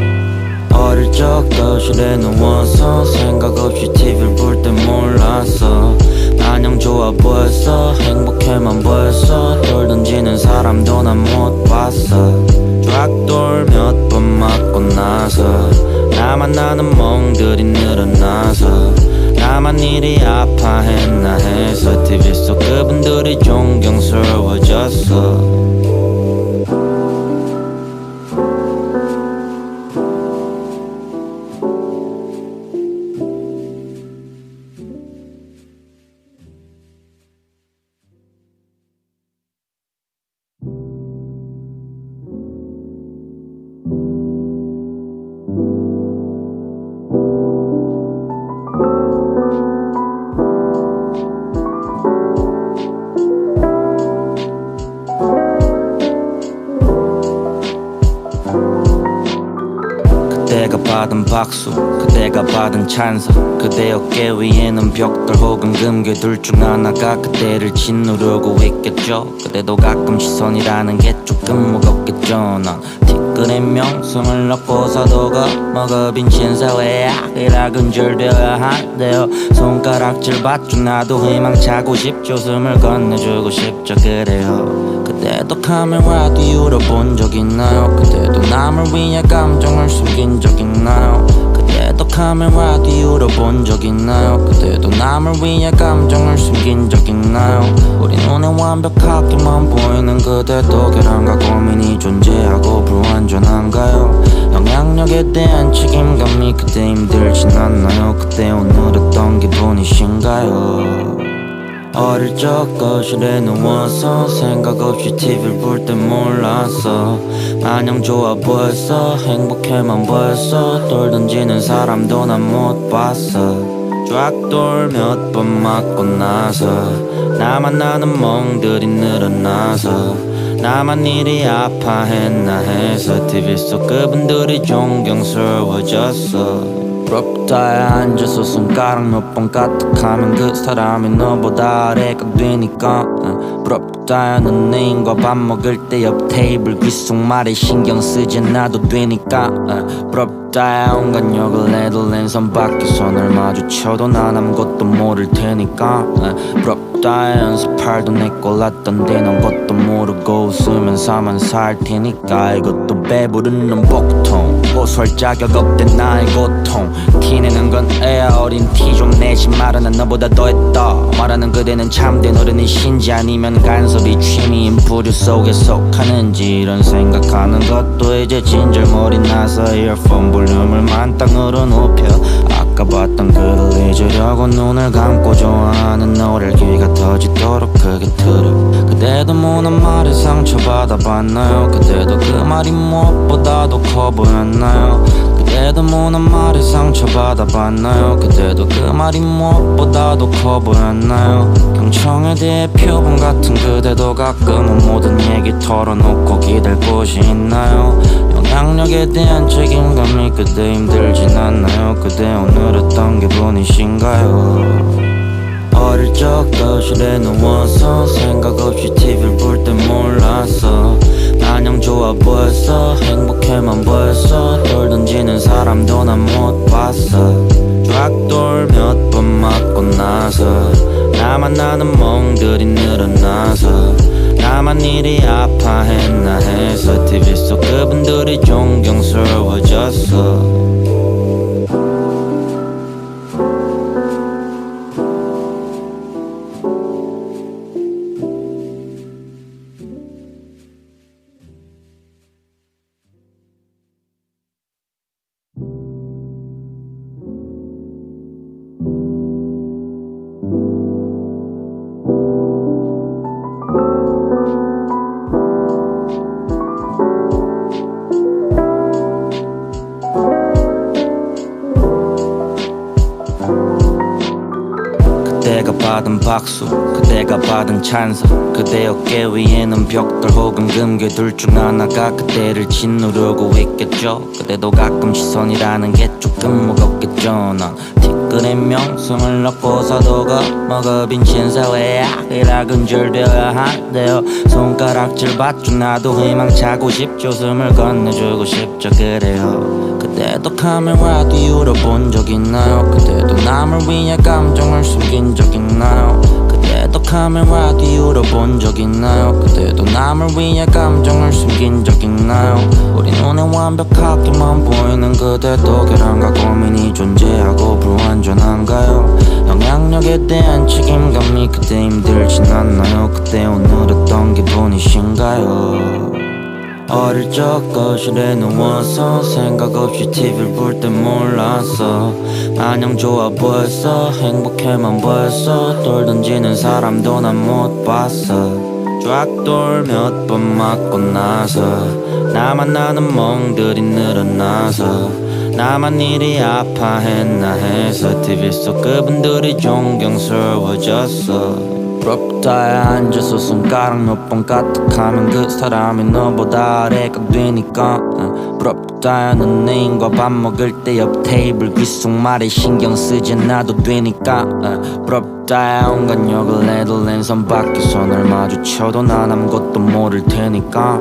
어릴 적 거실에 누워서 생각 없이 TV를 볼 때 몰랐어 마냥 좋아 보였어 행복해만 보였어 돌 던지는 사람도 난 못 봤어 쫙돌 몇 번 맞고 나서 나만 나는 멍들이 늘어나서 나만 일이 아파했나 해서 TV 속 그분들이 존경스러워졌어 그대가 받은 박수 그대가 받은 찬성 그대 어깨 위에는 벽돌 혹은 금괴 둘 중 하나가 그대를 짓누르고 있겠죠 그대도 가끔 시선이라는 게 조금 무겁겠죠 난 티끌의 명성을 넣고 사도가 먹어빈 신사회야 이라 근절되어야 한대요 손가락질 받죠 나도 희망차고 싶죠 숨을 건네주고 싶죠 그래요 그때도 카메라 뒤로 본 적 있나요? 그때도 남을 위해 감정을 숨긴 적 있나요? 그때도 카메라 뒤로 본 적 있나요? 그때도 남을 위해 감정을 숨긴 적 있나요? 우리 눈에 완벽하게만 보이는 그대도 결함과 고민이 존재하고 불완전한가요? 영향력에 대한 책임감이 그때 힘들진 않나요? 그때 오늘 어떤 기분이신가요? 어릴 적 거실에 누워서 생각 없이 TV를 볼 때 몰랐어. 마냥 좋아 보였어. 행복해만 보였어. 돌 던지는 사람도 난 못 봤어. 쫙돌 몇 번 맞고 나서 나만 나는 멍들이 늘어나서 나만 이리 아파했나 해서 TV 속 그분들이 존경스러워졌어. 부럽다에 앉아서 손가락 몇 번 까딱하면 그 사람이 너보다 아래가 되니까 부럽다야 넌 애인과 밥 먹을 때 옆 테이블 귓속말에 신경 쓰지 않아도 되니까 부럽다야 온갖 욕을 해도 랜선 밖에서 널 마주쳐도 난 아무것도 모를 테니까 부럽다야 연습할도 내 꼴랐던데 넌 것도 모르고 웃으면서만 살 테니까 이것도 배부르는 복통 호소할 자격 없던 나의 고통 티내는 건 애야 어린 티 좀 내지 마라 난 너보다 더했다 말하는 그대는 참된 어른이신지 아니면 간섭이 취미인 부류 속에 속하는지 이런 생각하는 것도 이제 진절머리 나서 이어폰 볼륨을 만땅으로 높여 아까 봤던 그를 잊으려고 눈을 감고 좋아하는 노래를 귀가 터지도록 크게 틀어 그대도 무난 말에 상처받아 봤나요? 그대도 그 말이 무엇보다도 커 보였나요? 그대도 무난 말에 상처받아 봤나요? 그대도 그 말이 무엇보다도 커 보였나요? 경청에 대해 표본 같은 그대도 가끔은 모든 얘기 털어놓고 기댈 곳이 있나요? 영향력에 대한 책임감이 그대 힘들진 않나요? 그대 오늘 어떤 기분이신가요? 어릴 적 거실에 누워서 생각 없이 TV를 볼 때 몰랐어 마냥 좋아 보였어 행복해만 보였어 돌 던지는 사람도 난 못 봤어 쫙돌 몇 번 맞고 나서 나만 나는 멍들이 늘어나서 나만 이리 아파했나 해서 TV 속 그분들이 존경스러워졌어 그대가 받은 박수 그대가 받은 찬사 그대 어깨 위에는 벽돌 혹은 금괴 둘 중 하나가 그대를 짓누르고 있겠죠 그대도 가끔 시선이라는 게 조금 무겁겠죠 난 티끌의 명성을 넣고 사도가 먹어 빈친 사회에 악이라 근절되어야 한대요 손가락질 받죠 나도 희망차고 싶죠 숨을 건네주고 싶죠 그래요 그대도 카메라 뒤로 본 적 있나요? 그대도 남을 위해 감정을 숨긴 적 있나요? 그대도 카메라 뒤로 본 적 있나요? 그대도 남을 위해 감정을 숨긴 적 있나요? 우리 눈에 완벽하게만 보이는 그대도 결함과 고민이 존재하고 불완전한가요? 영향력에 대한 책임감이 그대 힘들진 않나요? 그대 오늘 어떤 기분이신가요? 어릴 적 거실에 누워서 생각 없이 TV를 볼 때 몰랐어 마냥 좋아 보였어 행복해만 보였어 돌 던지는 사람도 난 못 봤어 쫙돌 몇 번 맞고 나서 나만 나는 멍들이 늘어나서 나만 이리 아파했나 해서 TV 속 그분들이 존경스러워졌어 부럽다에 앉아서 손가락 몇 번 까딱하면 그 사람이 너보다 아래가 되니까 부럽다야 넌 애인과 밥 먹을 때 옆 테이블 귓속말에 신경 쓰지 않아도 되니까 부럽다야 온갖 욕을 해도 랜선 밖에서 널 마주쳐도 난 아무것도 모를 테니까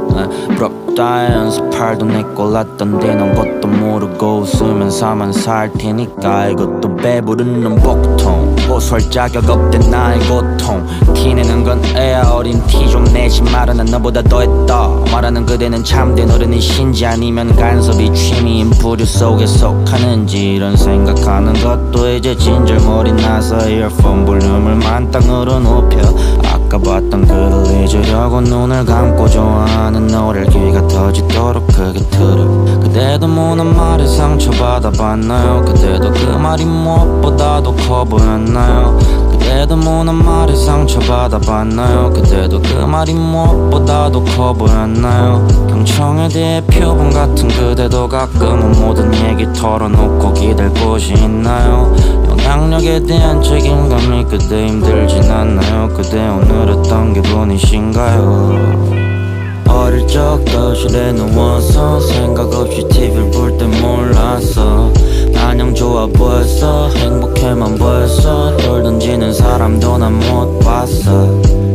부럽다 따위 연습할도 내 꼴랐던데 넌 것도 모르고 웃으면서만 살 테니까 이것도 배부르는 복통 고소할 자격 없대 나의 고통 티내는 건 애야 어린 티 좀 내지 마라 난 너보다 더했다 말하는 그대는 참된 어른이신지 아니면 간섭이 취미인 부류 속에 속하는지 이런 생각하는 것도 이제 진절머리 나서 이어폰 볼륨을 만땅으로 높여 아까 봤던 그를 잊으려고 눈을 감고 좋아하는 노래를 귀가 터지도록 크게 틀어 그대도 무난 말에 상처받아 봤나요 그대도 그 말이 무엇보다도 커 보였나요 그대도 무난 말에 상처받아 봤나요 그대도 그 말이 무엇보다도 커 보였나요 경청에 대해 표본 같은 그대도 가끔은 모든 얘기 털어놓고 기댈 곳이 있나요 영향력에 대한 책임감이 그대 힘들진 않나요 그대 오늘 어떤 기분이신가요 어릴 적 거실에 누워서 생각 없이 TV를 볼 때 몰랐어 마냥 좋아 보였어 행복해만 보였어 돌 던지는 사람도 난 못 봤어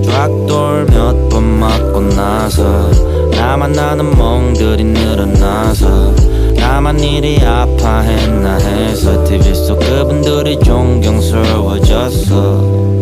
쫙돌 몇 번 맞고 나서 나만 나는 멍들이 늘어나서 나만 일이 아파했나 해서 TV 속 그분들이 존경스러워졌어